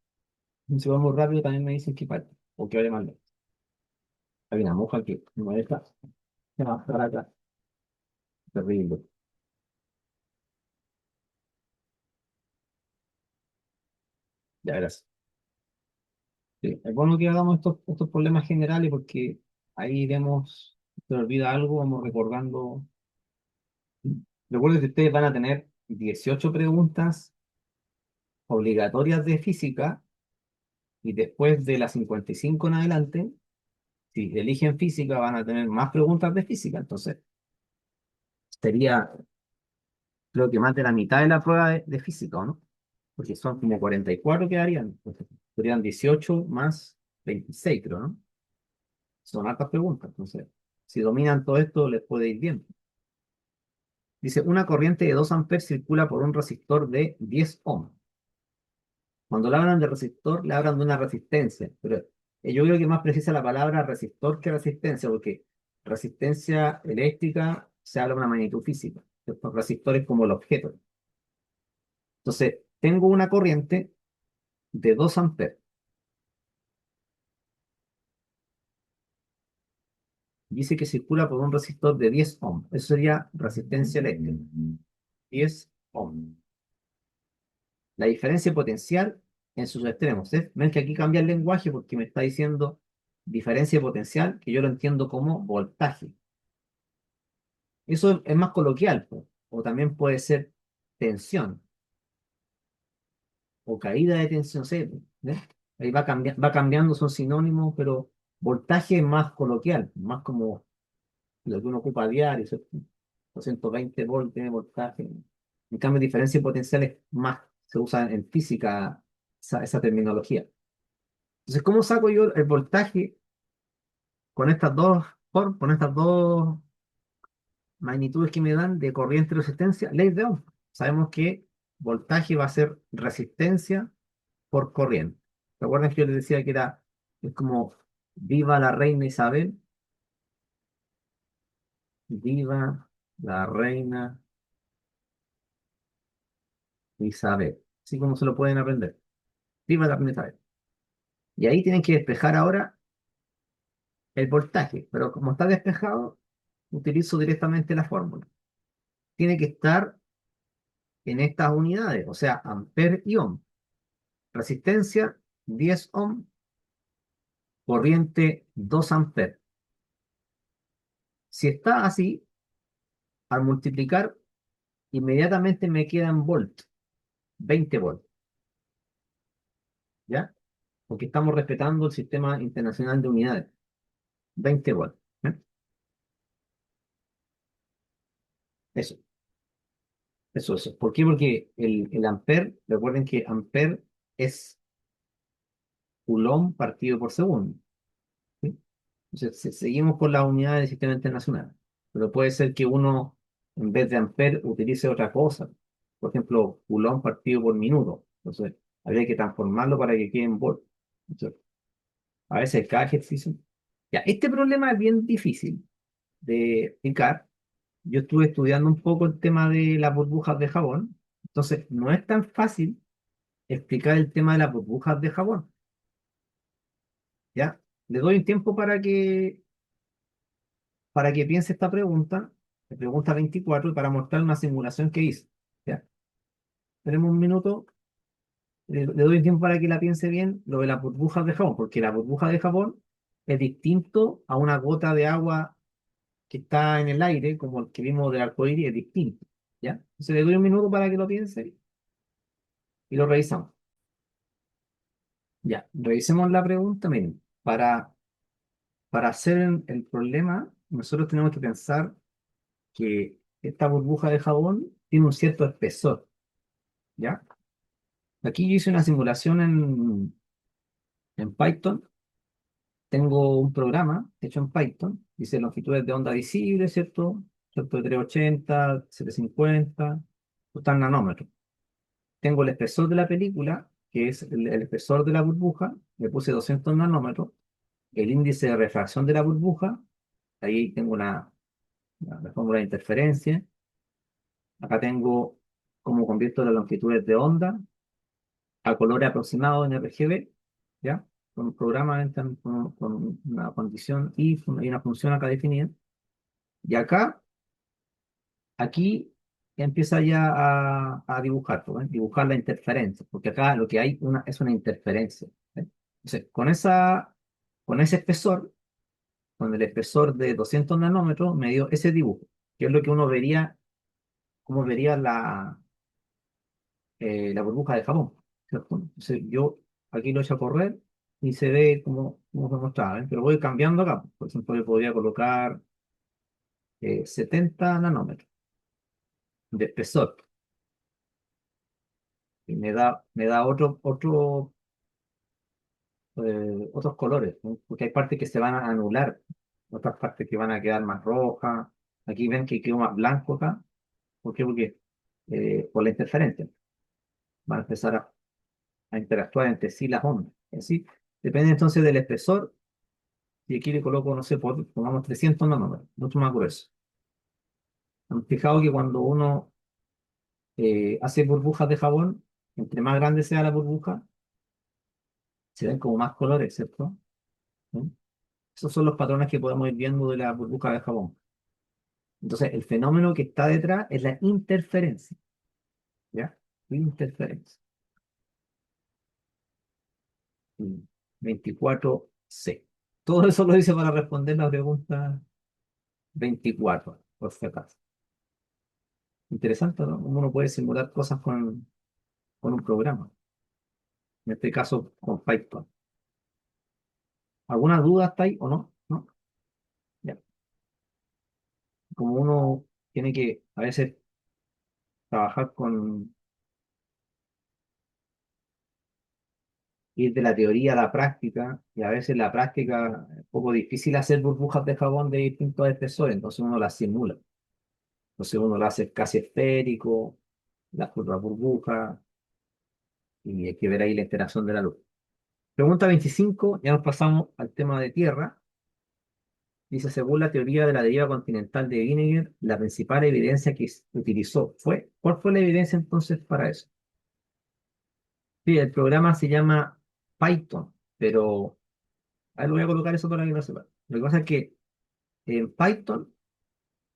Si va muy rápido también me dicen que parte o que vaya mal. Hay una moja aquí. No está. Se va para acá. Terrible. Ya verás. Sí, es bueno que hagamos estos problemas generales porque ahí vemos, se olvida algo, vamos recordando. Recuerden que ustedes van a tener 18 preguntas obligatorias de física y después de las 55 en adelante, si eligen física, van a tener más preguntas de física. Entonces, sería, creo que más de la mitad de la prueba de física, ¿o no? Porque son como 44 quedarían. Entonces, serían 18 más 26, creo, ¿no? Son hartas preguntas. Entonces, si dominan todo esto, les puede ir bien. Dice, una corriente de 2 amperes circula por un resistor de 10 ohms. Cuando le hablan de resistor, le hablan de una resistencia, pero yo creo que es más precisa la palabra resistor que resistencia, porque resistencia eléctrica se habla de una magnitud física, ¿cierto? Resistor es como el objeto. Entonces, tengo una corriente de 2 amperes. Dice que circula por un resistor de 10 ohms. Eso sería resistencia eléctrica. 10 ohms. La diferencia potencial en sus extremos. ¿Eh? Ven que aquí cambia el lenguaje porque me está diciendo diferencia potencial, que yo lo entiendo como voltaje. Eso es más coloquial, po. O también puede ser tensión o caída de tensión. ¿Sí? ¿Ves? Ahí va cambiando, son sinónimos, pero voltaje es más coloquial, más como lo que uno ocupa a diario, ¿cierto? 220 volts de voltaje. En cambio, diferencia potencial es más, se usa en física esa terminología. Entonces, ¿cómo saco yo el voltaje con estas dos magnitudes que me dan de corriente y resistencia? Ley de Ohm. Sabemos que voltaje va a ser resistencia por corriente. ¿Recuerdan que yo les decía que es como viva la reina Isabel? Viva la reina Isabel. Así como se lo pueden aprender. Viva la reina Isabel. Y ahí tienen que despejar ahora el voltaje. Pero como está despejado, utilizo directamente la fórmula. Tiene que estar en estas unidades, o sea, amper y ohm. Resistencia 10 ohm, corriente 2 amperes. Si está así, al multiplicar, inmediatamente me quedan volt, 20 volts, ¿ya? Porque estamos respetando el sistema internacional de unidades, 20 volts. ¿Eh? Eso, eso. ¿Por qué? Porque el ampere, recuerden que ampere es Coulomb partido por segundo. ¿Sí? Entonces, seguimos con la unidad del sistema internacional. Pero puede ser que uno, en vez de ampere, utilice otra cosa. Por ejemplo, Coulomb partido por minuto. Entonces, habría que transformarlo para que quede en volt. Entonces, a veces cada ejercicio. Ya, este problema es bien difícil de explicar. Yo estuve estudiando un poco el tema de las burbujas de jabón. Entonces, no es tan fácil explicar el tema de las burbujas de jabón. ¿Ya? Le doy un tiempo para que piense esta pregunta, la pregunta 24, y para mostrar una simulación que hice. ¿Ya? Tenemos un minuto, le doy un tiempo para que la piense bien lo de las burbujas de jabón, porque la burbuja de jabón es distinto a una gota de agua que está en el aire, como el que vimos del arcoíris, es distinto. ¿Ya? Entonces le doy un minuto para que lo piense y lo revisamos. Ya, revisemos la pregunta. Miren, para hacer el problema, nosotros tenemos que pensar que esta burbuja de jabón tiene un cierto espesor, ¿ya? Aquí yo hice una simulación en Python. Tengo un programa hecho en Python, dice longitudes de onda visible, ¿cierto? ¿Cierto? De 380, 750, total nanómetros. Tengo el espesor de la película, que es el espesor de la burbuja, le puse 200 nanómetros, el índice de refracción de la burbuja, ahí tengo la fórmula de interferencia, acá tengo cómo convierto las longitudes de onda a color aproximado en RGB, ¿ya? Con un programa, con una condición y una función acá definida. Y aquí empieza ya a dibujar, pues, ¿eh? Dibujar la interferencia, porque acá lo que hay es una interferencia. ¿Eh? Entonces, con ese espesor, con el espesor de 200 nanómetros, me dio ese dibujo, que es lo que uno vería, como vería la burbuja de jabón, ¿cierto? Entonces yo aquí lo echo a correr y se ve como se mostraba, ¿eh? Pero voy cambiando acá. Por ejemplo, le podría colocar 70 nanómetros de espesor y me da otros colores, ¿no? Porque hay partes que se van a anular, otras partes que van a quedar más rojas. Aquí ven que quedó más blanco acá. ¿Por qué? Porque por la interferencia van a empezar a interactuar entre sí las ondas. ¿Sí? Depende entonces del espesor. Y aquí le coloco, no sé, pongamos 300 nanómetros, mucho más grueso. Han fijado que cuando uno hace burbujas de jabón, entre más grande sea la burbuja, se ven como más colores, ¿cierto? ¿Mm? Esos son los patrones que podemos ir viendo de la burbuja de jabón. Entonces, el fenómeno que está detrás es la interferencia, ¿ya? Interferencia. 24C. Todo eso lo hice para responder la pregunta 24, por si acaso. Interesante, ¿no? Uno puede simular cosas con un programa. En este caso con Python. ¿Alguna duda hasta ahí o no? ¿No? Ya. Como uno tiene que a veces trabajar ir de la teoría a la práctica, y a veces la práctica es un poco difícil hacer burbujas de jabón de distintos espesores, entonces uno las simula. Entonces uno lo hace casi esférico, la curva burbuja, y hay que ver ahí la interacción de la luz. Pregunta 25, ya nos pasamos al tema de tierra. Dice, según la teoría de la deriva continental de Wiener, la principal evidencia que utilizó ¿cuál fue la evidencia entonces para eso? Sí, el programa se llama Python, pero ahí lo voy a colocar eso para que lo sepa. Lo que pasa es que en Python,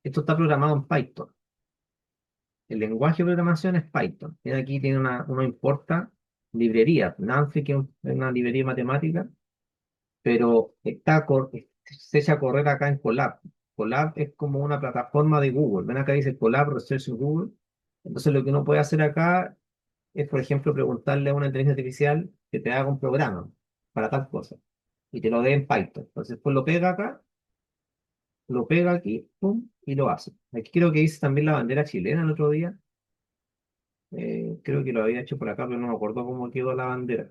esto está programado en Python. El lenguaje de programación es Python. Y aquí tiene uno importa librería, Nancy, que es una librería matemática, pero se echa a correr acá en Colab. Colab es como una plataforma de Google. Ven acá dice Colab Research in Google. Entonces lo que uno puede hacer acá es, por ejemplo, preguntarle a una inteligencia artificial que te haga un programa para tal cosa y te lo dé en Python. Entonces, pues lo pega acá lo pega aquí, pum, y lo hace. Aquí creo que hice también la bandera chilena el otro día. Creo que lo había hecho por acá, pero no me acuerdo cómo quedó la bandera.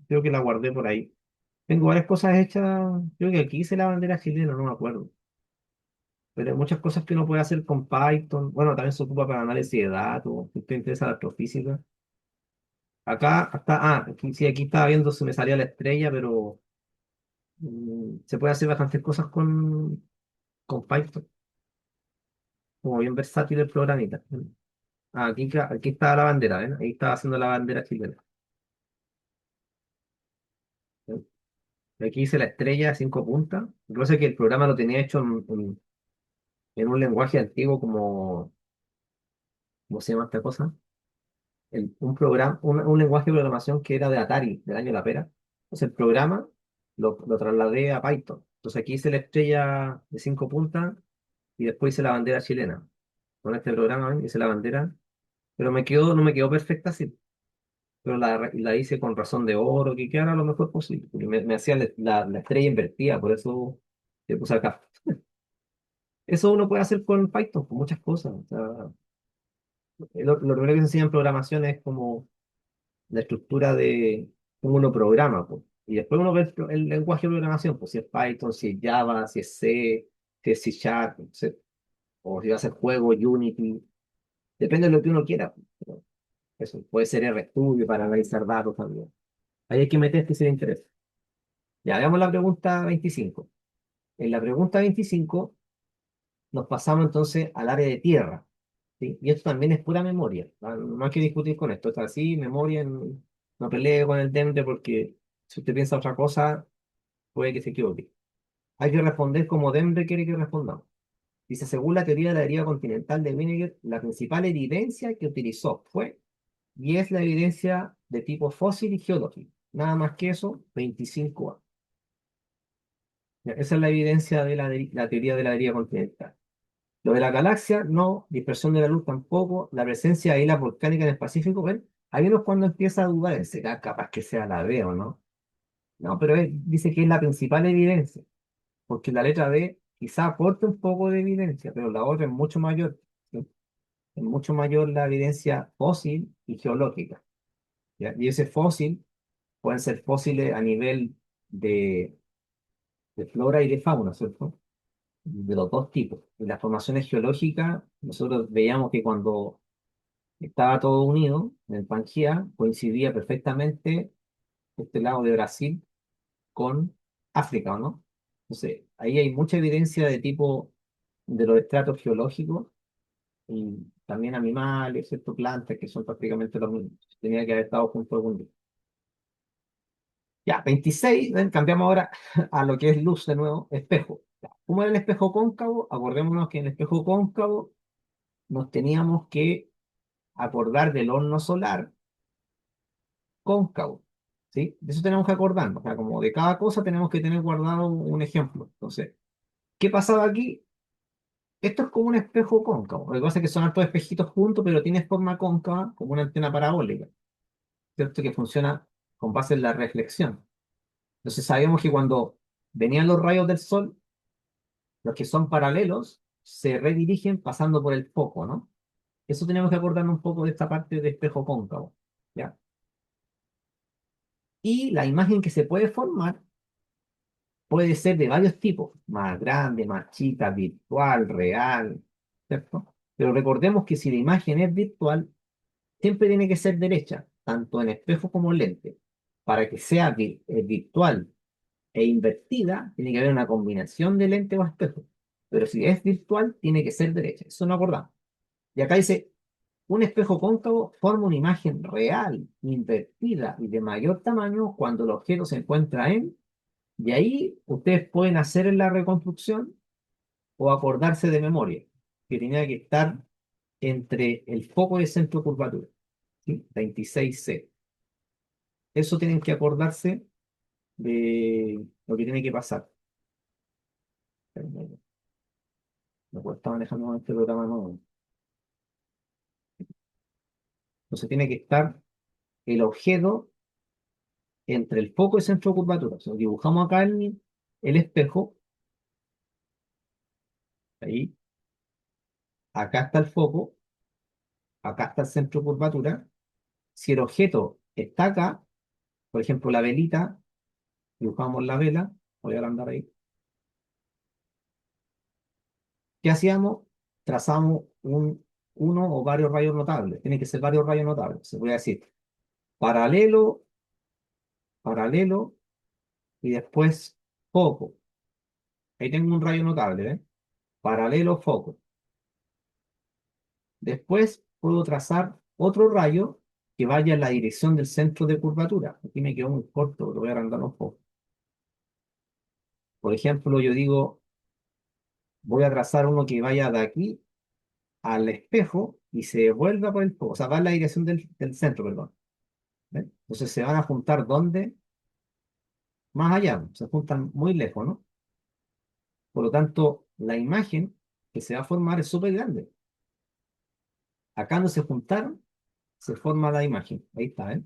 Creo que la guardé por ahí. Tengo varias cosas hechas. Creo que aquí hice la bandera chilena, no me acuerdo. Pero hay muchas cosas que uno puede hacer con Python. Bueno, también se ocupa para análisis de datos. Si te interesa la astrofísica. Acá está, aquí, sí, aquí estaba viendo si me salía la estrella, pero se puede hacer bastantes cosas con Python. Como bien versátil el programita. Aquí está la bandera, ¿ven? Ahí estaba haciendo la bandera chilena. ¿Ven? Aquí hice la estrella a 5 puntas. Lo que pasa es que el programa lo tenía hecho en un lenguaje antiguo como, ¿cómo se llama esta cosa? Un lenguaje de programación que era de Atari, del año de la pera. Entonces el programa lo trasladé a Python. Entonces aquí hice la estrella de 5 puntas y después hice la bandera chilena. Con este programa, ¿ven? Hice la bandera, pero no me quedó perfecta así. Pero la hice con razón de oro, que quedara lo mejor posible. Porque me hacía la estrella invertida, por eso le puse acá. Eso uno puede hacer con Python, con muchas cosas. O sea, lo primero que se enseña en programación es como la estructura de cómo uno programa, pues. Y después uno ve el lenguaje de programación, pues si es Python, si es Java, si es C, si es C Sharp, o si va a ser juego, Unity. Depende de lo que uno quiera, pues. Pero eso puede ser RStudio para analizar datos también. Ahí hay que meter si le interesa. Ya, veamos la pregunta 25. En la pregunta 25 nos pasamos entonces al área de tierra, ¿sí? Y esto también es pura memoria. No hay que discutir con esto. Esto es así, memoria, no pelee con el dente porque si usted piensa otra cosa, puede que se equivoque. Hay que responder como Denver quiere que respondamos. Dice, según la teoría de la deriva continental de Wiener, la principal evidencia que utilizó fue, y es la evidencia de tipo fósil y geológico. Nada más que eso, 25A. Ya, esa es la evidencia de la teoría de la deriva continental. Lo de la galaxia, no, dispersión de la luz tampoco, la presencia de islas volcánicas en el Pacífico, ¿ven? Ahí uno es cuando empieza a dudar, ¿será capaz que sea la B o no? No, pero él dice que es la principal evidencia, porque la letra D quizá aporte un poco de evidencia, pero la otra es mucho mayor, ¿sí? Es mucho mayor la evidencia fósil y geológica, ¿ya? Y ese fósil pueden ser fósiles a nivel de, de flora y de fauna, ¿cierto? De los dos tipos. En las formaciones geológicas, nosotros veíamos que cuando estaba todo unido en el Pangea, coincidía perfectamente este lado de Brasil con África, ¿o no? Entonces, ahí hay mucha evidencia de tipo de los estratos geológicos y también animales, ¿cierto? Plantas que son prácticamente los mismos. Tenía que haber estado junto algún día. Ya, 26, ven, cambiamos ahora a lo que es luz de nuevo, espejo. Ya, ¿cómo era el espejo cóncavo? Acordémonos que en el espejo cóncavo nos teníamos que acordar del horno solar cóncavo, ¿sí? De eso tenemos que acordarnos, o sea, como de cada cosa tenemos que tener guardado un ejemplo. Entonces, ¿qué pasaba aquí? Esto es como un espejo cóncavo. Lo que pasa es que son hartos espejitos juntos, pero tiene forma cóncava, como una antena parabólica, ¿cierto? Que funciona con base en la reflexión. Entonces, sabemos que cuando venían los rayos del sol, los que son paralelos se redirigen pasando por el foco, ¿no? Eso tenemos que acordarnos un poco de esta parte de espejo cóncavo, ¿ya? Y la imagen que se puede formar puede ser de varios tipos, más grande, más chica, virtual, real, ¿cierto? Pero recordemos que si la imagen es virtual, siempre tiene que ser derecha, tanto en espejo como en lente. Para que sea virtual e invertida, tiene que haber una combinación de lente o espejo. Pero si es virtual, tiene que ser derecha. Eso no acordamos. Y acá dice, un espejo cóncavo forma una imagen real, invertida y de mayor tamaño cuando el objeto se encuentra en y ahí ustedes pueden hacer la reconstrucción o acordarse de memoria, que tenía que estar entre el foco y el centro de curvatura, ¿sí? 26C. Eso tienen que acordarse de lo que tiene que pasar. Me cuesta manejando con este programa nuevo. Entonces tiene que estar el objeto entre el foco y el centro de curvatura. O sea, dibujamos acá el espejo Ahí, acá está el foco, acá está el centro de curvatura. Si el objeto está acá, por ejemplo, la velita, dibujamos la vela, voy a agrandar ahí. ¿Qué hacíamos? Trazamos uno o varios rayos notables. Tiene que ser varios rayos notables. Se puede decir paralelo, paralelo y después foco. Ahí tengo un rayo notable, ¿eh? Paralelo, foco. Después puedo trazar otro rayo que vaya en la dirección del centro de curvatura. Aquí me quedó muy corto, lo voy a agrandar un poco. Por ejemplo, yo digo, voy a trazar uno que vaya de aquí al espejo y se vuelva por el foco. O sea, va en la dirección del centro, perdón. ¿Ven? Entonces se van a juntar ¿dónde? Más allá, se juntan muy lejos, ¿no? Por lo tanto, la imagen que se va a formar es súper grande. Acá no se juntaron, se forma la imagen. Ahí está, ¿eh?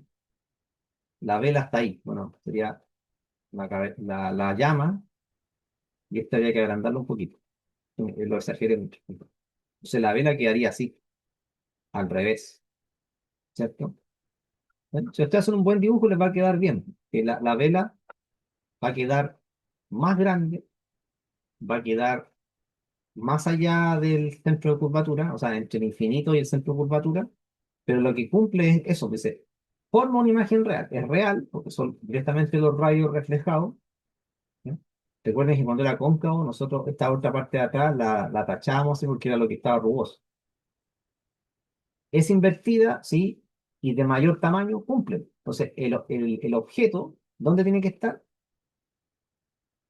La vela está ahí. Bueno, sería la llama, y esta había que agrandarlo un poquito. Lo exageré mucho. Entonces la vela quedaría así, al revés, ¿cierto? Bueno, si ustedes hacen un buen dibujo, les va a quedar bien. Que la vela va a quedar más grande, va a quedar más allá del centro de curvatura, o sea, entre el infinito y el centro de curvatura, pero lo que cumple es eso, que se forma una imagen real. Es real, porque son directamente los rayos reflejados. ¿Ya? Recuerden que cuando era cóncavo, nosotros esta otra parte de atrás la tachábamos ¿sí? Porque era lo que estaba rugoso. Es invertida, sí, y de mayor tamaño cumple. Entonces, el objeto, ¿dónde tiene que estar?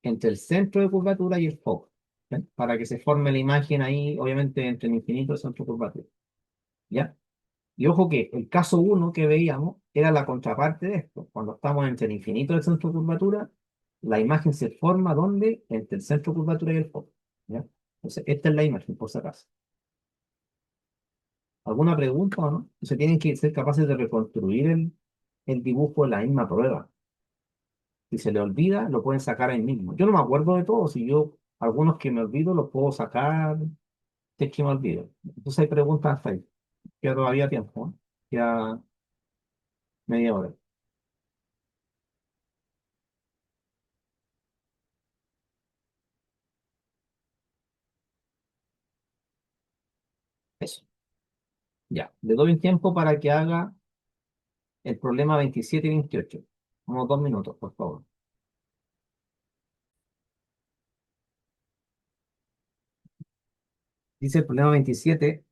Entre el centro de curvatura y el foco. ¿Ven? Para que se forme la imagen ahí, obviamente, entre el infinito y el centro de curvatura. ¿Ya? Y ojo que el caso uno que veíamos era la contraparte de esto. Cuando estamos entre el infinito y el centro de curvatura, la imagen se forma ¿dónde? Entre el centro de curvatura y el foco. ¿Ya? Entonces, esta es la imagen, por si acaso. ¿Alguna pregunta o no? Entonces, tienen que ser capaces de reconstruir el dibujo en la misma prueba. Si se le olvida, lo pueden sacar ahí mismo. Yo no me acuerdo de todo. Si yo, algunos que me olvido, los puedo sacar. Si es que me olvido. Entonces, hay preguntas hasta ahí. Queda todavía tiempo, ¿eh? Queda media hora. Eso. Ya, le doy un tiempo para que haga el problema 27 y 28. Unos 2 minutos, por favor. Dice el problema 27,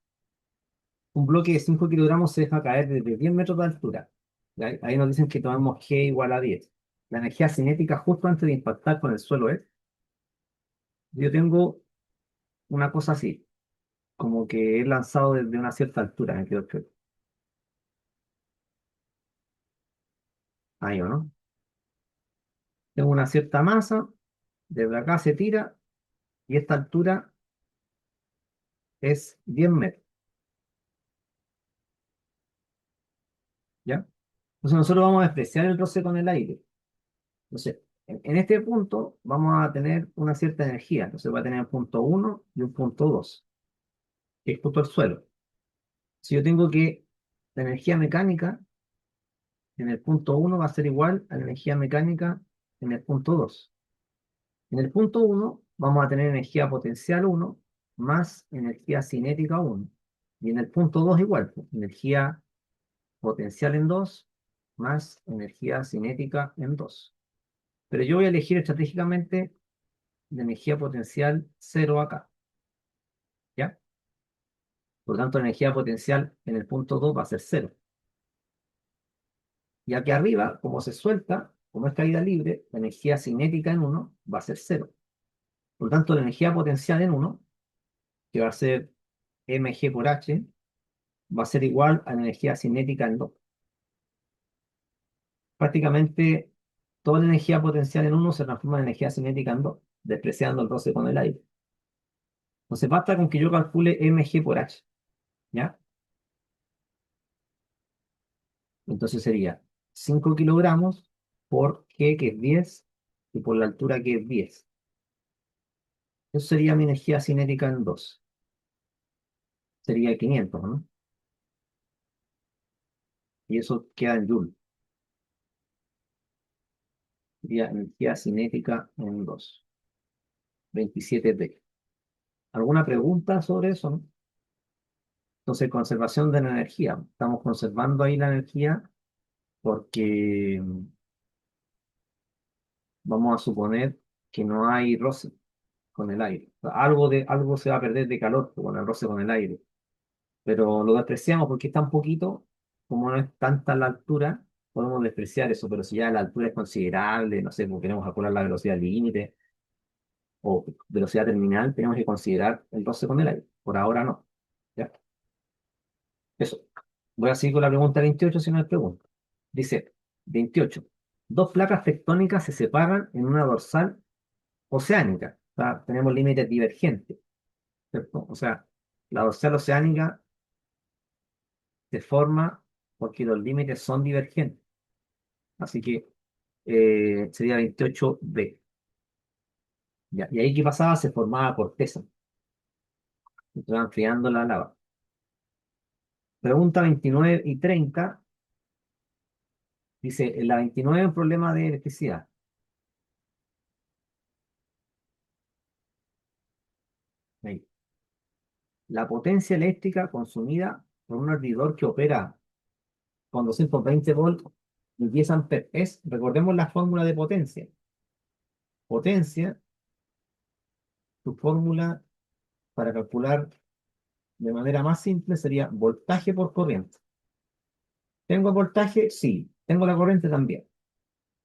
un bloque de 5 kilogramos se deja caer desde 10 metros de altura. ¿Ya? Ahí nos dicen que tomamos G igual a 10. La energía cinética justo antes de impactar con el suelo es. Yo tengo una cosa así, como que es lanzado desde una cierta altura, me quedo claro. Ahí o no. Tengo una cierta masa, desde acá se tira y esta altura es 10 metros. ¿Ya? Entonces nosotros vamos a despreciar el roce con el aire. Entonces, en este punto vamos a tener una cierta energía. Entonces va a tener un punto uno y un punto 2, que es justo el suelo. Si yo tengo que la energía mecánica en el punto uno va a ser igual a la energía mecánica en el punto 2. En el punto uno vamos a tener energía potencial uno más energía cinética uno. Y en el punto 2 igual, pues, energía potencial en 2 más energía cinética en 2. Pero yo voy a elegir estratégicamente de energía potencial cero acá, ¿ya? Por lo tanto, la energía potencial en el punto 2 va a ser cero. Y aquí arriba, como se suelta, como es caída libre, la energía cinética en uno va a ser cero. Por lo tanto, la energía potencial en uno, que va a ser mg por h, va a ser igual a la energía cinética en 2. Prácticamente toda la energía potencial en uno se transforma en energía cinética en 2, despreciando el roce con el aire. Entonces basta con que yo calcule mg por h, ¿ya? Entonces sería 5 kilogramos por G, que es 10, y por la altura, que es 10. Eso sería mi energía cinética en 2. Sería 500, ¿no? Y eso queda en Joule. Sería energía cinética en 2. 27D. ¿Alguna pregunta sobre eso, no? Entonces, conservación de la energía. Estamos conservando ahí la energía porque vamos a suponer que no hay roce con el aire. O sea, algo se va a perder de calor con el roce con el aire. Pero lo despreciamos porque es tan poquito, como no es tanta la altura, podemos despreciar eso. Pero si ya la altura es considerable, no sé, porque queremos calcular la velocidad límite o velocidad terminal, tenemos que considerar el roce con el aire. Por ahora no. ¿Ya? Eso. Voy a seguir con la pregunta 28 si no hay pregunta. Dice, 28. Dos placas tectónicas se separan en una dorsal oceánica. O sea, tenemos límites divergentes, ¿cierto? O sea, la dorsal oceánica se forma porque los límites son divergentes. Así que sería 28B. Ya. Y ahí, ¿qué pasaba? Se formaba corteza. Se va enfriando la lava. Pregunta 29 y 30. Dice, en la 29 un problema de electricidad. Ahí. La potencia eléctrica consumida por un hervidor que opera con 220 volts y 10 amperes es, recordemos la fórmula de potencia. Potencia, tu fórmula para calcular de manera más simple sería voltaje por corriente. ¿Tengo el voltaje? Sí. ¿Tengo la corriente? También.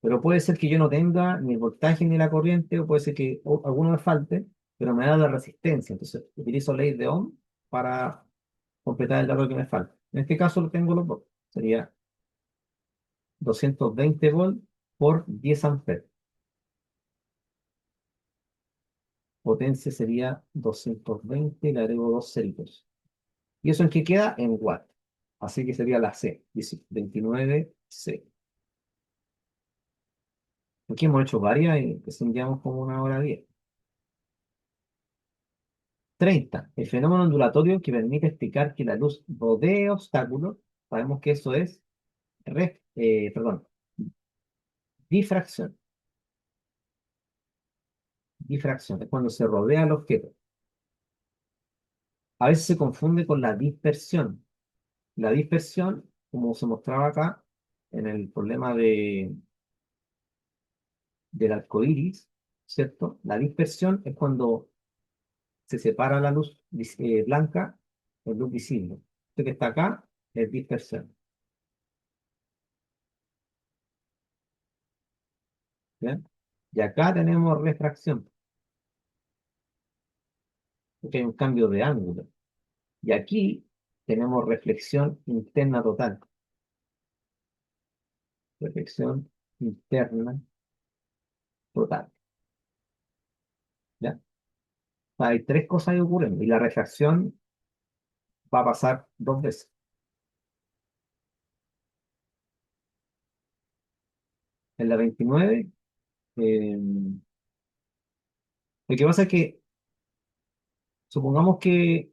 Pero puede ser que yo no tenga ni el voltaje ni la corriente, o puede ser que alguno me falte, pero me da la resistencia. Entonces utilizo ley de Ohm para completar el dato que me falta. En este caso lo tengo los dos. Sería 220 volts por 10 amperes. Potencia sería 220, le agrego dos ceritos. ¿Y eso en qué queda? En watt. Así que sería la C, dice 29C. Aquí hemos hecho varias y descendíamos como 1 hora 10. 30. El fenómeno ondulatorio que permite explicar que la luz rodee obstáculos. Sabemos que eso es perdón, difracción. Difracción es cuando se rodea el objeto. A veces se confunde con la dispersión. La dispersión, como se mostraba acá en el problema del arco iris, ¿cierto? La dispersión es cuando se separa la luz blanca de luz visible. Esto que está acá es dispersión. ¿Bien? Y acá tenemos refracción, porque hay un cambio de ángulo. Y aquí tenemos reflexión interna total. Reflexión interna total. ¿Ya? Hay tres cosas que ocurren y la refracción va a pasar dos veces. En la 29, eh, lo que pasa es que supongamos que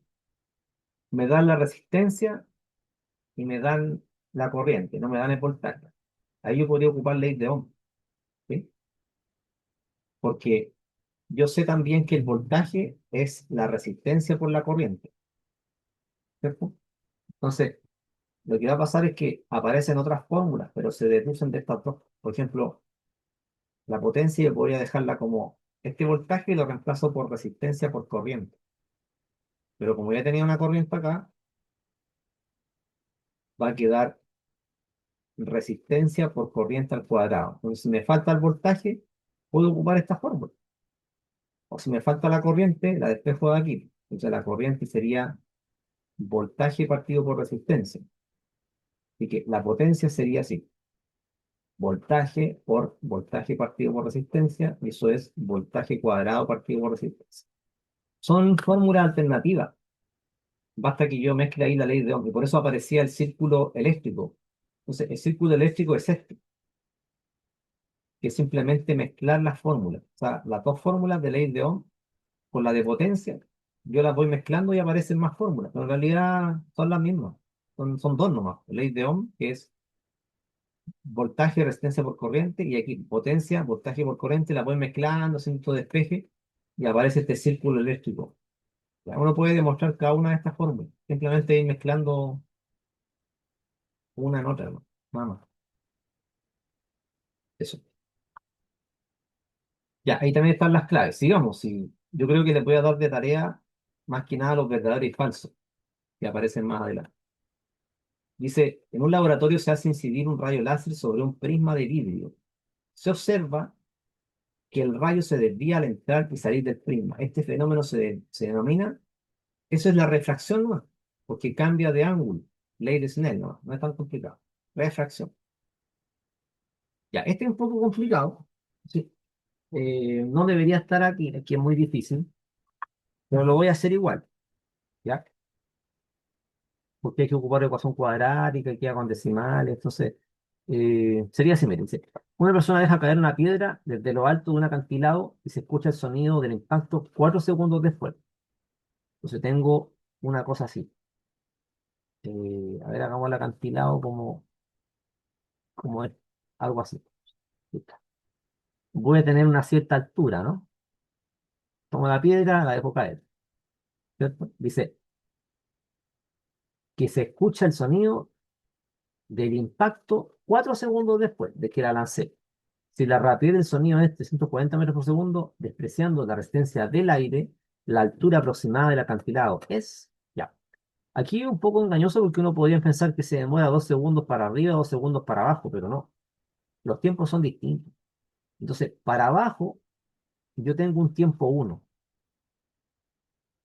me dan la resistencia y me dan la corriente, no me dan el voltaje. Ahí yo podría ocupar ley de Ohm, ¿sí? Porque yo sé también que el voltaje es la resistencia por la corriente, ¿cierto? Entonces, lo que va a pasar es que aparecen otras fórmulas, pero se deducen de estas dos. Por ejemplo, la potencia yo podría dejarla como este voltaje y lo reemplazo por resistencia por corriente. Pero como ya tenía una corriente acá, va a quedar resistencia por corriente al cuadrado. Entonces, si me falta el voltaje, puedo ocupar esta fórmula. O si me falta la corriente, la despejo de aquí. Entonces, la corriente sería voltaje partido por resistencia. Así que la potencia sería así. Voltaje por voltaje partido por resistencia. Y eso es voltaje cuadrado partido por resistencia. Son fórmulas alternativas. Basta que yo mezcle ahí la ley de Ohm. Y por eso aparecía el círculo eléctrico. Entonces, el círculo eléctrico es este, que es simplemente mezclar las fórmulas. O sea, las dos fórmulas de ley de Ohm con la de potencia, yo las voy mezclando y aparecen más fórmulas, pero en realidad son las mismas. Son dos nomás. Ley de Ohm, que es voltaje, resistencia por corriente, y aquí potencia, voltaje por corriente, la voy mezclando, haciendo despeje, y aparece este círculo eléctrico. Ya, uno puede demostrar cada una de estas fórmulas, simplemente ir mezclando una en otra, ¿no? Nada más. Eso. Ya, ahí también están las claves. Sigamos, sí. Yo creo que le voy a dar de tarea más que nada los verdaderos y falsos, que aparecen más adelante. Dice, en un laboratorio se hace incidir un rayo láser sobre un prisma de vidrio. Se observa que el rayo se desvía al entrar y salir del prisma. Este fenómeno se denomina, eso es la refracción, ¿no? Porque cambia de ángulo. Ley de Snell, ¿no? No es tan complicado. Refracción. Ya, este es un poco complicado. Sí. No debería estar aquí, aquí es muy difícil, pero lo voy a hacer igual, ¿ya? Porque hay que ocupar ecuación cuadrática y queda con decimales, entonces sería así, miren, dice, una persona deja caer una piedra desde lo alto de un acantilado y se escucha el sonido del impacto 4 segundos después. Entonces tengo una cosa así. A ver, hagamos el acantilado como es, algo así. Listo. Voy a tener una cierta altura, ¿no? Tomo la piedra, la dejo caer, ¿cierto? Dice que se escucha el sonido del impacto 4 segundos después de que la lancé. Si la rapidez del sonido es 340 metros por segundo, despreciando la resistencia del aire, la altura aproximada del acantilado es, ya. Aquí es un poco engañoso porque uno podría pensar que se demora 2 segundos para arriba, 2 segundos para abajo, pero no. Los tiempos son distintos. Entonces, para abajo, yo tengo un tiempo uno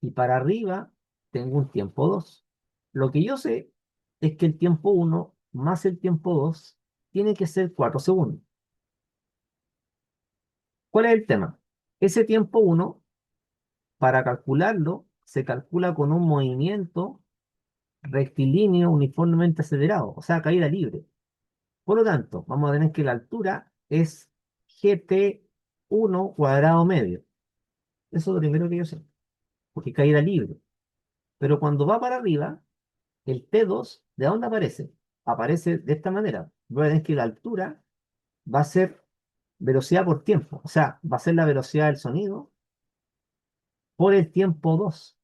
y para arriba tengo un tiempo 2. Lo que yo sé es que el tiempo uno más el tiempo 2 tiene que ser 4 segundos. ¿Cuál es el tema? Ese tiempo uno, para calcularlo, se calcula con un movimiento rectilíneo uniformemente acelerado, o sea, caída libre. Por lo tanto, vamos a tener que la altura es GT1 cuadrado medio. Eso es lo primero que yo sé, porque caída libre. Pero cuando va para arriba, el T2, ¿de dónde aparece? Aparece de esta manera. Voy a tener que la altura va a ser velocidad por tiempo, o sea, va a ser la velocidad del sonido por el tiempo 2.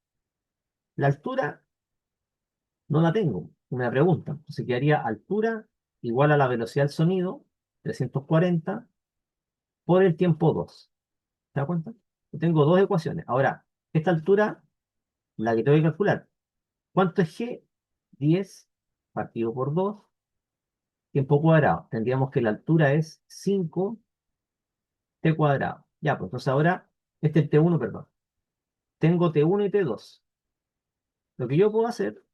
La altura no la tengo, me la preguntan. Entonces quedaría altura igual a la velocidad del sonido, 340, por el tiempo 2. ¿Te das cuenta? Yo tengo dos ecuaciones. Ahora, esta altura, la que tengo que calcular. ¿Cuánto es G? 10 partido por 2, tiempo cuadrado. Tendríamos que la altura es 5t cuadrado. Ya, pues entonces ahora, este es T1, perdón. Tengo T1 y T2. Lo que yo puedo hacer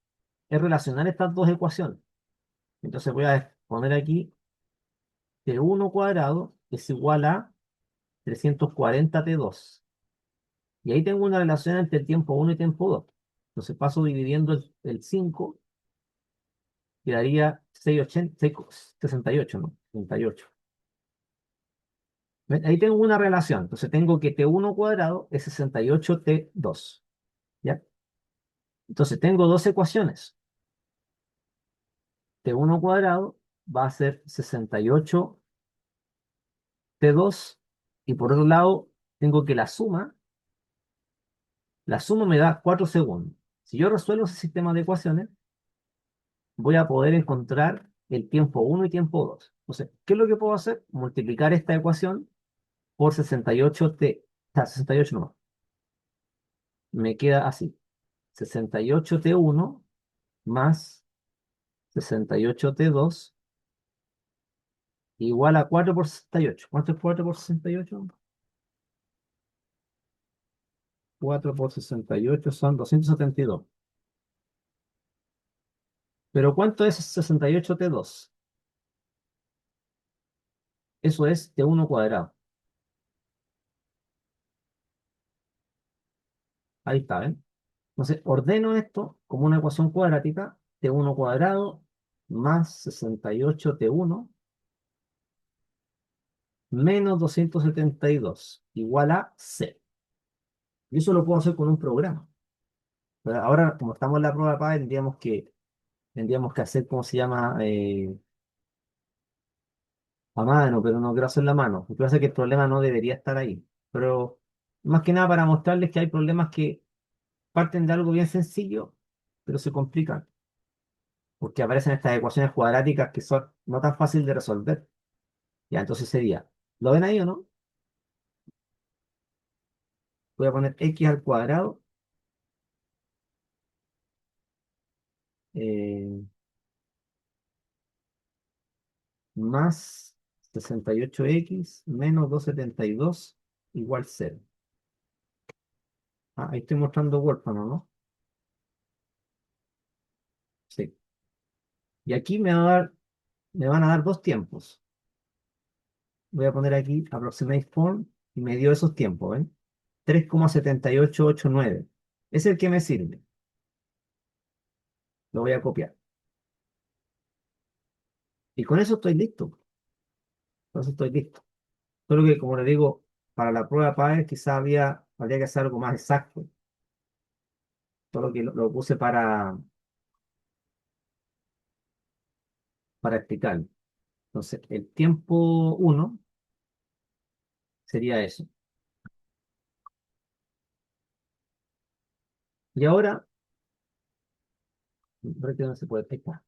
es relacionar estas dos ecuaciones. Entonces voy a poner aquí T1 cuadrado es igual a 340t2. Y ahí tengo una relación entre el tiempo uno y tiempo 2. Entonces paso dividiendo el 5, quedaría 68, ¿no? 68. ¿Ven? Ahí tengo una relación. Entonces tengo que T1 cuadrado es 68t2. ¿Ya? Entonces tengo dos ecuaciones. T1 cuadrado va a ser 68t2. Y por otro lado, tengo que la suma me da 4 segundos. Si yo resuelvo ese sistema de ecuaciones, voy a poder encontrar el tiempo uno y tiempo 2. Entonces, ¿qué es lo que puedo hacer? Multiplicar esta ecuación por 68t, o sea, 68 no, me queda así, 68t1 más 68t2 igual a 4 por 68. ¿Cuánto es 4 por 68? 4 por 68 son 272. Pero ¿cuánto es 68t2? Eso es t1 cuadrado. Ahí está, ¿ven? Entonces, ordeno esto como una ecuación cuadrática, T1 cuadrado más 68T1 menos 272 igual a C. Y eso lo puedo hacer con un programa. Pero ahora, como estamos en la prueba PAE, tendríamos que hacer, ¿cómo se llama? A mano, pero no quiero hacerlo a mano. Lo que pasa es que el problema no debería estar ahí. Pero más que nada para mostrarles que hay problemas que parten de algo bien sencillo, pero se complican, porque aparecen estas ecuaciones cuadráticas que son no tan fáciles de resolver. Ya, entonces sería, ¿lo ven ahí o no? Voy a poner x al cuadrado eh, más 68x menos 272 igual 0. Ah, ahí estoy mostrando huérfano, ¿no? Sí. Y aquí me van a dar dos tiempos. Voy a poner aquí approximate form y me dio esos tiempos, ¿ven? 3,7889. Es el que me sirve. Lo voy a copiar. Y con eso estoy listo. Con eso estoy listo. Solo que, como le digo, para la prueba PAE quizá habría que hacer algo más exacto. Solo que lo puse para explicarlo. Entonces, el tiempo uno sería eso. Y ahora, creo que no se puede explicar.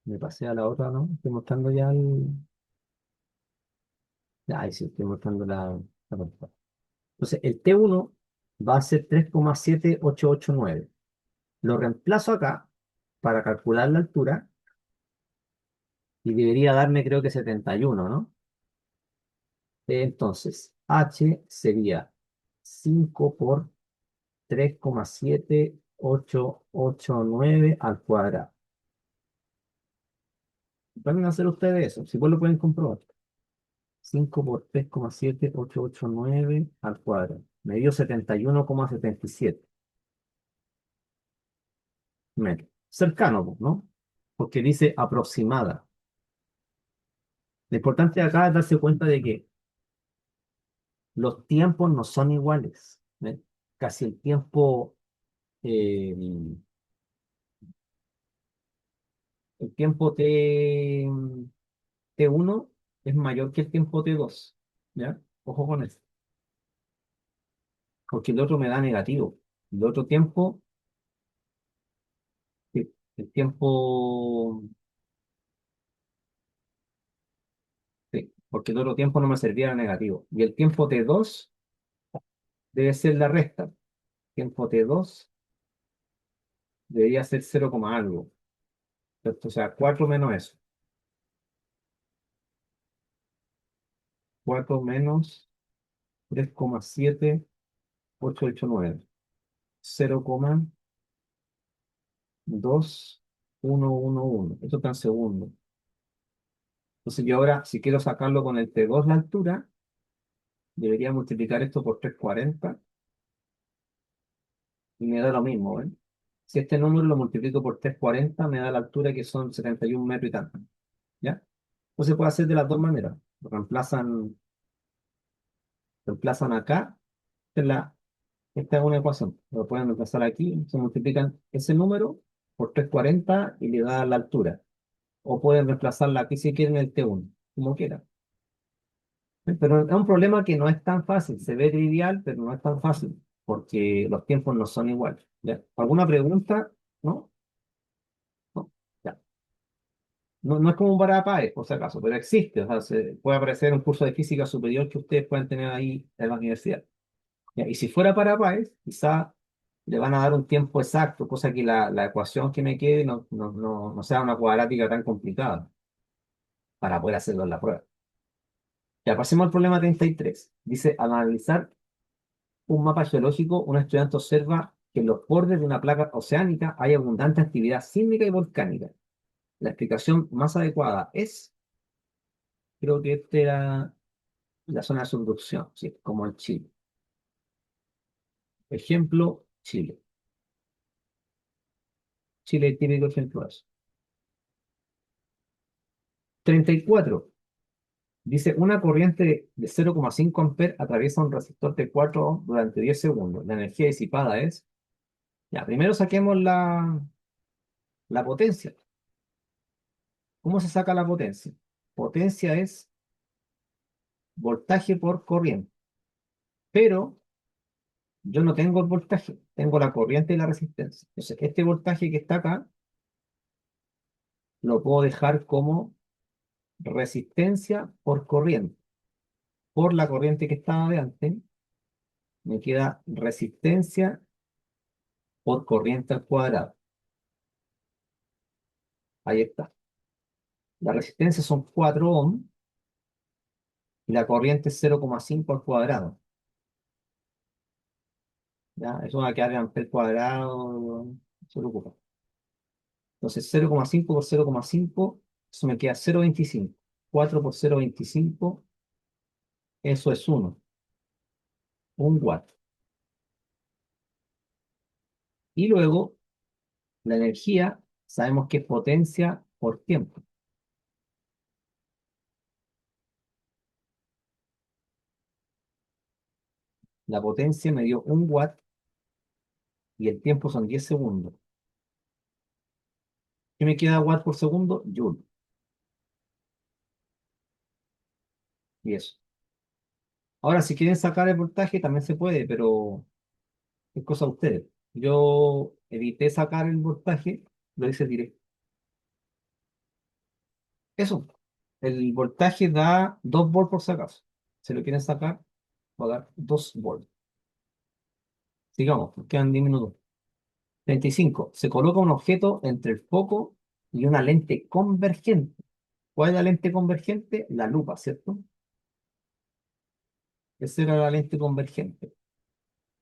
Me pasé a la otra, ¿no? Estoy mostrando ya el... Ya, ahí sí, estoy mostrando la pantalla. Entonces, el T1 va a ser 3,7889. Lo reemplazo acá para calcular la altura y debería darme, creo que 71, ¿no? Entonces, H sería 5 por 3,7889 al cuadrado. Pueden hacer ustedes eso, si pues lo pueden comprobar. 5 por 3,7889 al cuadrado. Me dio 71,77 metros. Cercano, pues, ¿no? Porque dice aproximada. Lo importante acá es darse cuenta de que los tiempos no son iguales. ¿Ven? Casi el tiempo, eh, el tiempo T1 es mayor que el tiempo T2. ¿Ya? Ojo con eso. Porque el otro me da negativo. El otro tiempo, el tiempo, sí, porque el otro tiempo no me servía era negativo. Y el tiempo T2 debe ser la resta. Tiempo T2 debería ser 0, algo. ¿Cierto? O sea, 4 menos eso. 4 menos 3,7889. 0,2111. Esto está en segundo. Entonces yo ahora, si quiero sacarlo con el T2 la altura, debería multiplicar esto por 340 y me da lo mismo, ¿ven? Si este número lo multiplico por 340 me da la altura que son 71 metros y tanto. ¿Ya? O se puede hacer de las dos maneras. Lo reemplazan acá. Esta es esta es una ecuación. Lo pueden reemplazar aquí. Se multiplican ese número por 340 y le da la altura. O pueden reemplazarla aquí si quieren el T1, como quieran. Pero es un problema que no es tan fácil. Se ve trivial, pero no es tan fácil, porque los tiempos no son iguales. ¿Ya? ¿Alguna pregunta? ¿No? ¿No? Ya. No, no es como un Barapáez, por si acaso, pero existe. O sea, puede aparecer un curso de física superior que ustedes pueden tener ahí en la universidad. ¿Ya? Y si fuera Barapáez, quizá le van a dar un tiempo exacto, cosa que la ecuación que me quede no sea una cuadrática tan complicada para poder hacerlo en la prueba. Ya pasemos al problema 33. Dice, al analizar un mapa geológico, un estudiante observa que en los bordes de una placa oceánica hay abundante actividad sísmica y volcánica. La explicación más adecuada es, creo que esta era la zona de subducción, sí, como en Chile. Ejemplo, Chile. Chile es típico ejemplo de eso. 34. Dice, una corriente de 0,5 amperes atraviesa un resistor de 4 ohms durante 10 segundos. La energía disipada es... Ya, primero saquemos la potencia. ¿Cómo se saca la potencia? Potencia es voltaje por corriente. Pero yo no tengo el voltaje, tengo la corriente y la resistencia. Entonces, este voltaje que está acá lo puedo dejar como resistencia por corriente. Por la corriente que estaba de antes, me queda resistencia por corriente al cuadrado. Ahí está. La resistencia son 4 ohms y la corriente es 0,5 al cuadrado. ¿Ya? Eso va a quedar en amper cuadrado, se lo ocupa. Entonces 0,5 por 0,5, eso me queda 0,25. 4 por 0,25, eso es 1 watt. Y luego la energía, sabemos que es potencia por tiempo. La potencia me dio 1 watt y el tiempo son 10 segundos. ¿Qué me queda watt por segundo? Joule. Y eso. Ahora, si quieren sacar el voltaje, también se puede, pero es cosa de ustedes. Yo evité sacar el voltaje, lo hice directo. Eso. El voltaje da 2 volts por si acaso. Si lo quieren sacar, va a dar 2 volts. Sigamos, quedan 10 minutos. 35. Se coloca un objeto entre el foco y una lente convergente. ¿Cuál es la lente convergente? La lupa, ¿cierto? Esa era la lente convergente.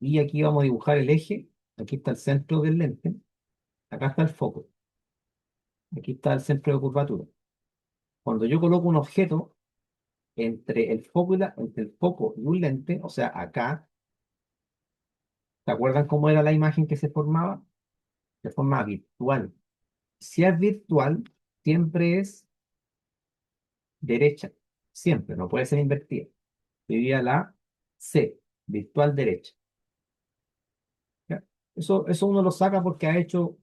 Y aquí vamos a dibujar el eje. Aquí está el centro del lente. Acá está el foco. Aquí está el centro de curvatura. Cuando yo coloco un objeto entre el foco y un lente, o sea, acá, ¿se acuerdan cómo era la imagen que se formaba? De forma virtual. Si es virtual, siempre es derecha. Siempre, no puede ser invertida. Sería la C, virtual derecha. ¿Ya? Eso uno lo saca porque ha hecho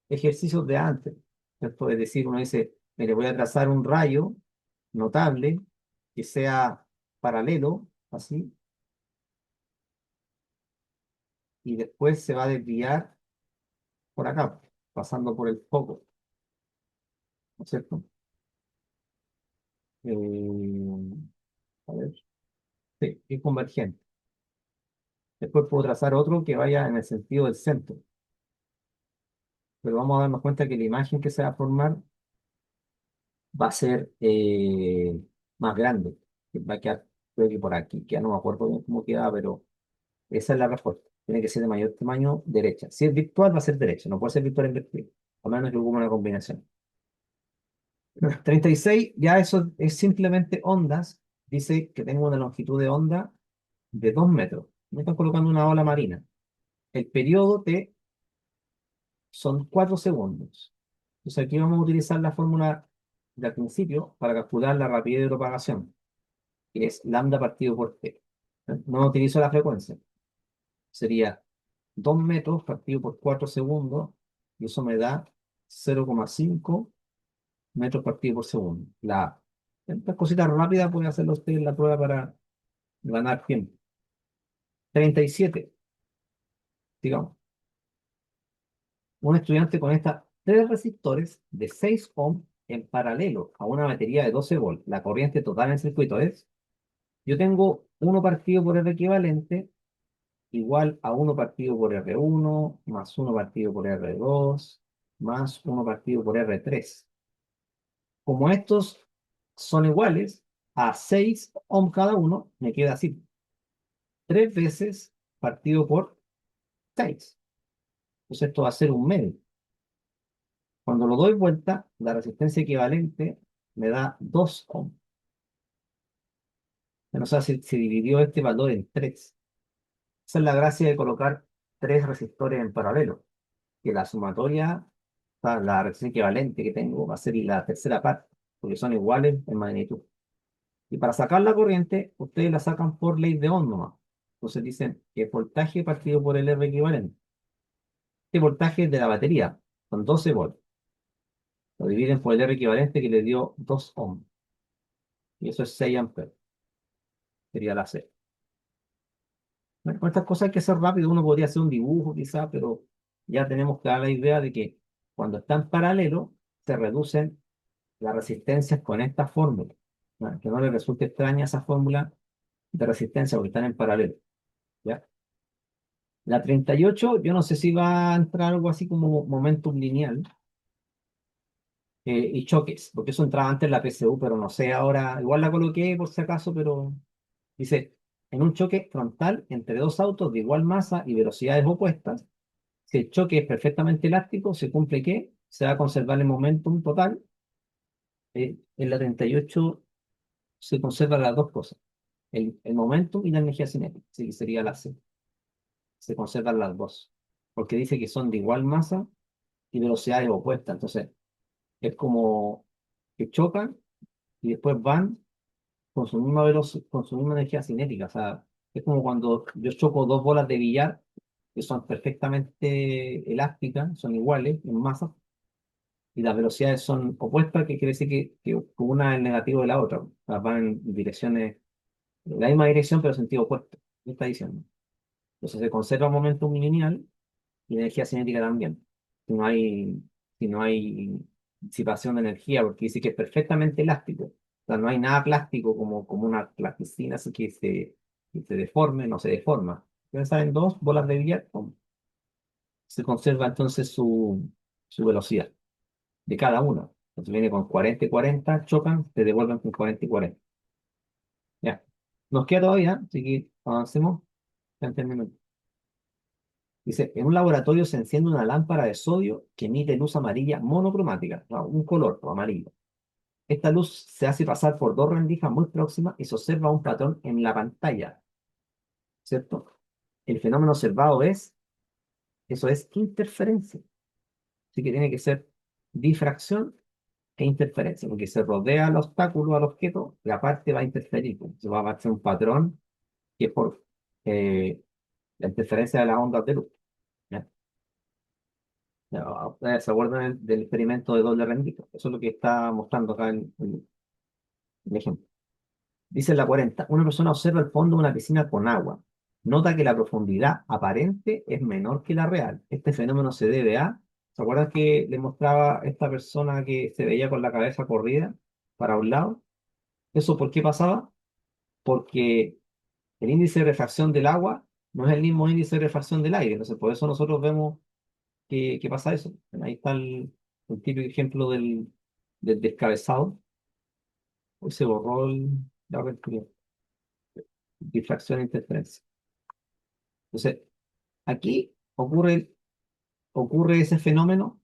ejercicios de antes. ¿Cierto? Es decir, uno dice, mire, voy a trazar un rayo notable que sea paralelo, así, y después se va a desviar por acá, pasando por el foco, ¿no es cierto? A ver, sí, es convergente. Después puedo trazar otro que vaya en el sentido del centro, pero vamos a darnos cuenta que la imagen que se va a formar va a ser más grande, que va a quedar, creo que por aquí, que ya no me acuerdo bien cómo quedaba, pero esa es la respuesta. Tiene que ser de mayor tamaño derecha. Si es virtual, va a ser derecha, no puede ser virtual invertido, a menos que hubiera una combinación. 36, ya eso es simplemente ondas. Dice que tengo una longitud de onda de 2 metros. Me están colocando una ola marina. El periodo T son 4 segundos. Entonces aquí vamos a utilizar la fórmula del principio para calcular la rapidez de propagación, que es lambda partido por T. No utilizo la frecuencia. Sería 2 metros partido por 4 segundos, y eso me da 0,5 metros partido por segundo. Estas cositas rápidas pueden hacerlo usted en la prueba para ganar tiempo. 37, digamos. Un estudiante conecta 3 resistores de 6 ohms en paralelo a una batería de 12 volts. La corriente total en el circuito es, yo tengo 1 partido por R equivalente igual a 1 partido por R1 más 1 partido por R2 más 1 partido por R3. Como estos son iguales a 6 ohms cada uno, me queda así. 3 veces partido por 6. Entonces esto va a ser un medio. Cuando lo doy vuelta, la resistencia equivalente me da 2 ohms. O sea, se dividió este valor en 3. Esa es la gracia de colocar 3 resistores en paralelo, que la sumatoria, o sea, la resistencia equivalente que tengo va a ser la tercera parte, porque son iguales en magnitud. Y para sacar la corriente, ustedes la sacan por ley de Ohm nomás. Entonces dicen que voltaje partido por el R equivalente. Este voltaje es de la batería, son 12 volts. Lo dividen por el R equivalente que le dio 2 ohms. Y eso es 6 amperes. Sería la C. Bueno, con estas cosas hay que hacer rápido. Uno podría hacer un dibujo quizá, pero ya tenemos que dar la idea de que cuando están en paralelo, se reducen las resistencias con esta fórmula. ¿No? Que no les resulte extraña esa fórmula de resistencia porque están en paralelo. ¿Ya? La 38 yo no sé si va a entrar algo así como momentum lineal y choques, porque eso entraba antes en la PSU, pero no sé ahora, igual la coloqué por si acaso, pero dice, en un choque frontal entre dos autos de igual masa y velocidades opuestas, si el choque es perfectamente elástico, se cumple que se va a conservar el momentum total. En la 38 se conservan las dos cosas, el momentum y la energía cinética, sí, que sería la C. Se conservan las dos, porque dice que son de igual masa y velocidades opuestas. Entonces, es como que chocan y después van con su misma con su misma energía cinética. O sea, es como cuando yo choco dos bolas de billar que son perfectamente elásticas, son iguales en masa, y las velocidades son opuestas, que quiere decir que una es el negativo de la otra. O sea, van en direcciones, en la misma dirección, pero en sentido opuesto. ¿Qué está diciendo? Entonces se conserva momentum lineal y energía cinética también. Si no hay, si no hay disipación de energía, porque dice que es perfectamente elástico. O sea, no hay nada plástico como una plasticina, así que se deforme, no se deforma. Pensar en dos bolas de billar, pum, se conserva entonces su velocidad de cada uno. Entonces viene con 40 y 40, chocan, se devuelven con 40 y 40. Ya. Nos queda todavía, así que avancemos. Ya terminó. Dice, en un laboratorio se enciende una lámpara de sodio que emite luz amarilla monocromática, ¿no? Un color o amarillo. Esta luz se hace pasar por dos rendijas muy próximas y se observa un patrón en la pantalla, ¿cierto? El fenómeno observado eso es interferencia. Así que tiene que ser difracción e interferencia, porque se rodea el obstáculo al objeto y aparte va a interferir. Pues. Se va a hacer un patrón que es por eh, la interferencia de las ondas de luz. ¿Ya? ¿Se acuerdan del experimento de doble rendija? Eso es lo que está mostrando acá el ejemplo. Dice la 40, una persona observa el fondo de una piscina con agua. Nota que la profundidad aparente es menor que la real. Este fenómeno se debe a... ¿Se acuerdan que le mostraba esta persona que se veía con la cabeza corrida para un lado? ¿Eso por qué pasaba? Porque el índice de refracción del agua no es el mismo índice de refracción del aire. Entonces, por eso nosotros vemos que pasa eso. Ahí está el típico ejemplo del descabezado. Hoy se borró la apertura. Difracción e interferencia. Entonces, aquí ocurre ese fenómeno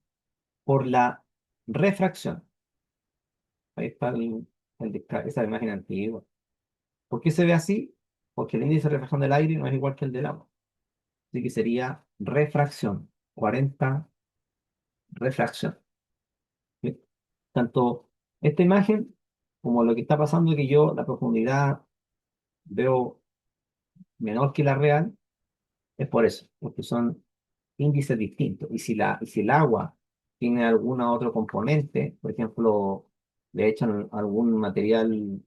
por la refracción. Ahí está esa imagen antigua. ¿Por qué se ve así? Porque el índice de refracción del aire no es igual que el del agua. Así que sería refracción. 40 refracción. ¿Sí? Tanto esta imagen como lo que está pasando es que yo la profundidad veo menor que la real, es por eso, porque son índices distintos. Y si el agua tiene algún otro componente, por ejemplo, le echan algún material,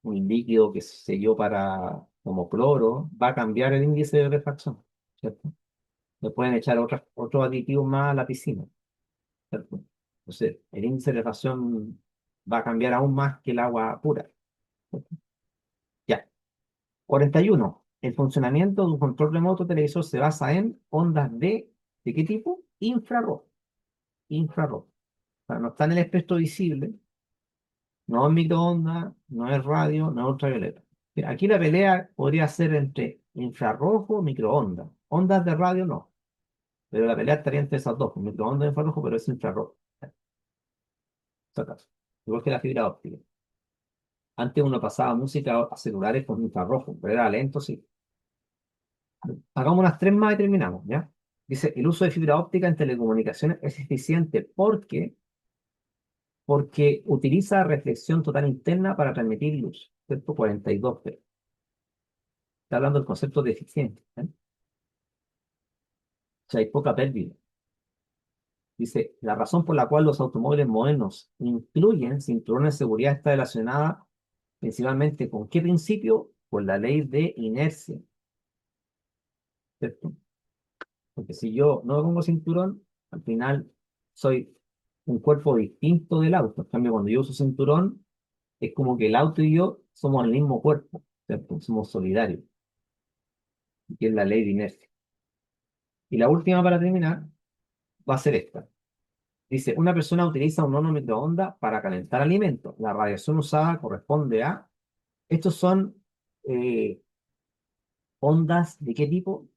un líquido que se selló para, como cloro, va a cambiar el índice de refracción, ¿cierto? Le pueden echar otros aditivos más a la piscina, ¿cierto? Entonces, el índice de refracción va a cambiar aún más que el agua pura. ¿Cierto? Ya. 41. El funcionamiento de un control remoto televisor se basa en ondas ¿de qué tipo? Infrarrojo. Infrarrojo. O sea, no está en el espectro visible, no es microondas, no es radio, no es ultravioleta. Aquí la pelea podría ser entre infrarrojo y microondas. Ondas de radio no, pero la pelea estaría entre esas dos, microondas y infrarrojo, pero es infrarrojo. Si acaso. Igual que la fibra óptica. Antes uno pasaba música a celulares con infrarrojo, pero era lento, sí. Hagamos unas tres más y terminamos, ¿ya? Dice, el uso de fibra óptica en telecomunicaciones es eficiente porque porque utiliza reflexión total interna para transmitir luz, ¿cierto? 42 P. Está hablando del concepto de eficiencia, ¿eh? O sea, hay poca pérdida. Dice, la razón por la cual los automóviles modernos incluyen cinturones de seguridad está relacionada principalmente con qué principio, con la ley de inercia, ¿cierto? Porque si yo no me pongo cinturón, al final soy un cuerpo distinto del auto. En cambio, cuando yo uso cinturón, es como que el auto y yo somos el mismo cuerpo, ¿cierto? Somos solidarios, que es la ley de inercia. Y la última para terminar va a ser esta. Dice, una persona utiliza un horno microondas para calentar alimentos. La radiación usada corresponde a... Estos son eh, ondas de qué tipo?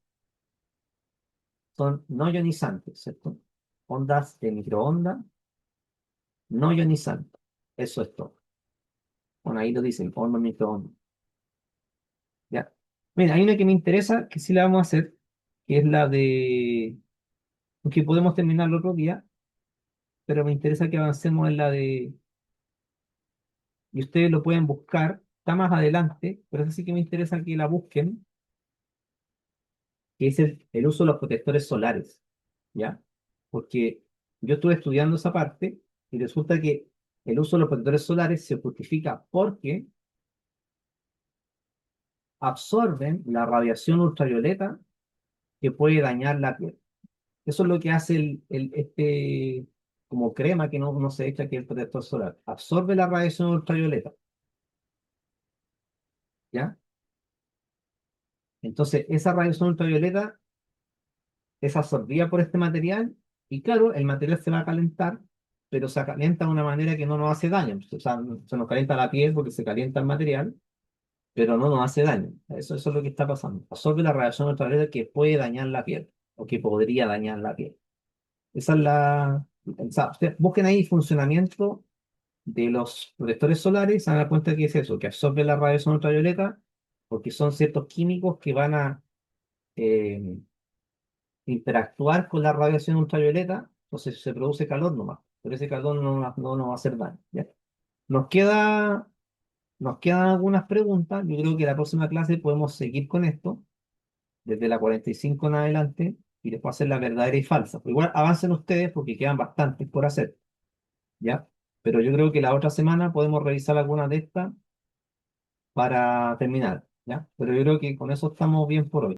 Son no ionizantes, ¿cierto? Ondas de microondas no ionizantes. Eso es todo. Bueno, ahí lo dicen, horno microondas. ¿Ya? Mira, hay una que me interesa, que sí la vamos a hacer, que es la de... que podemos terminar el otro día, pero me interesa que avancemos en la de... Y ustedes lo pueden buscar, está más adelante, pero eso sí que me interesa que la busquen, que es el uso de los protectores solares, ¿ya? Porque yo estuve estudiando esa parte y resulta que el uso de los protectores solares se justifica porque absorben la radiación ultravioleta que puede dañar la piel. Eso es lo que hace este como crema que no se echa, que es el protector solar. Absorbe la radiación ultravioleta, ¿ya? Entonces, esa radiación ultravioleta es absorbida por este material y claro, el material se va a calentar, pero se calienta de una manera que no nos hace daño. O sea, se nos calienta la piel porque se calienta el material, pero no nos hace daño. Eso es lo que está pasando. Absorbe la radiación ultravioleta que puede dañar la piel o que podría dañar la piel. Esa es o sea, ustedes busquen ahí funcionamiento de los protectores solares, se van a dar cuenta que es eso, que absorbe la radiación ultravioleta porque son ciertos químicos que van a eh, interactuar con la radiación ultravioleta, entonces se produce calor nomás, pero ese calor no nos va a hacer daño, ¿ya? Nos queda, nos quedan algunas preguntas, yo creo que la próxima clase podemos seguir con esto, desde la 45 en adelante, y después hacer la verdadera y falsa. Pero igual avancen ustedes porque quedan bastantes por hacer, ¿ya? Pero yo creo que la otra semana podemos revisar algunas de estas para terminar, ¿ya? Pero yo creo que con eso estamos bien por hoy.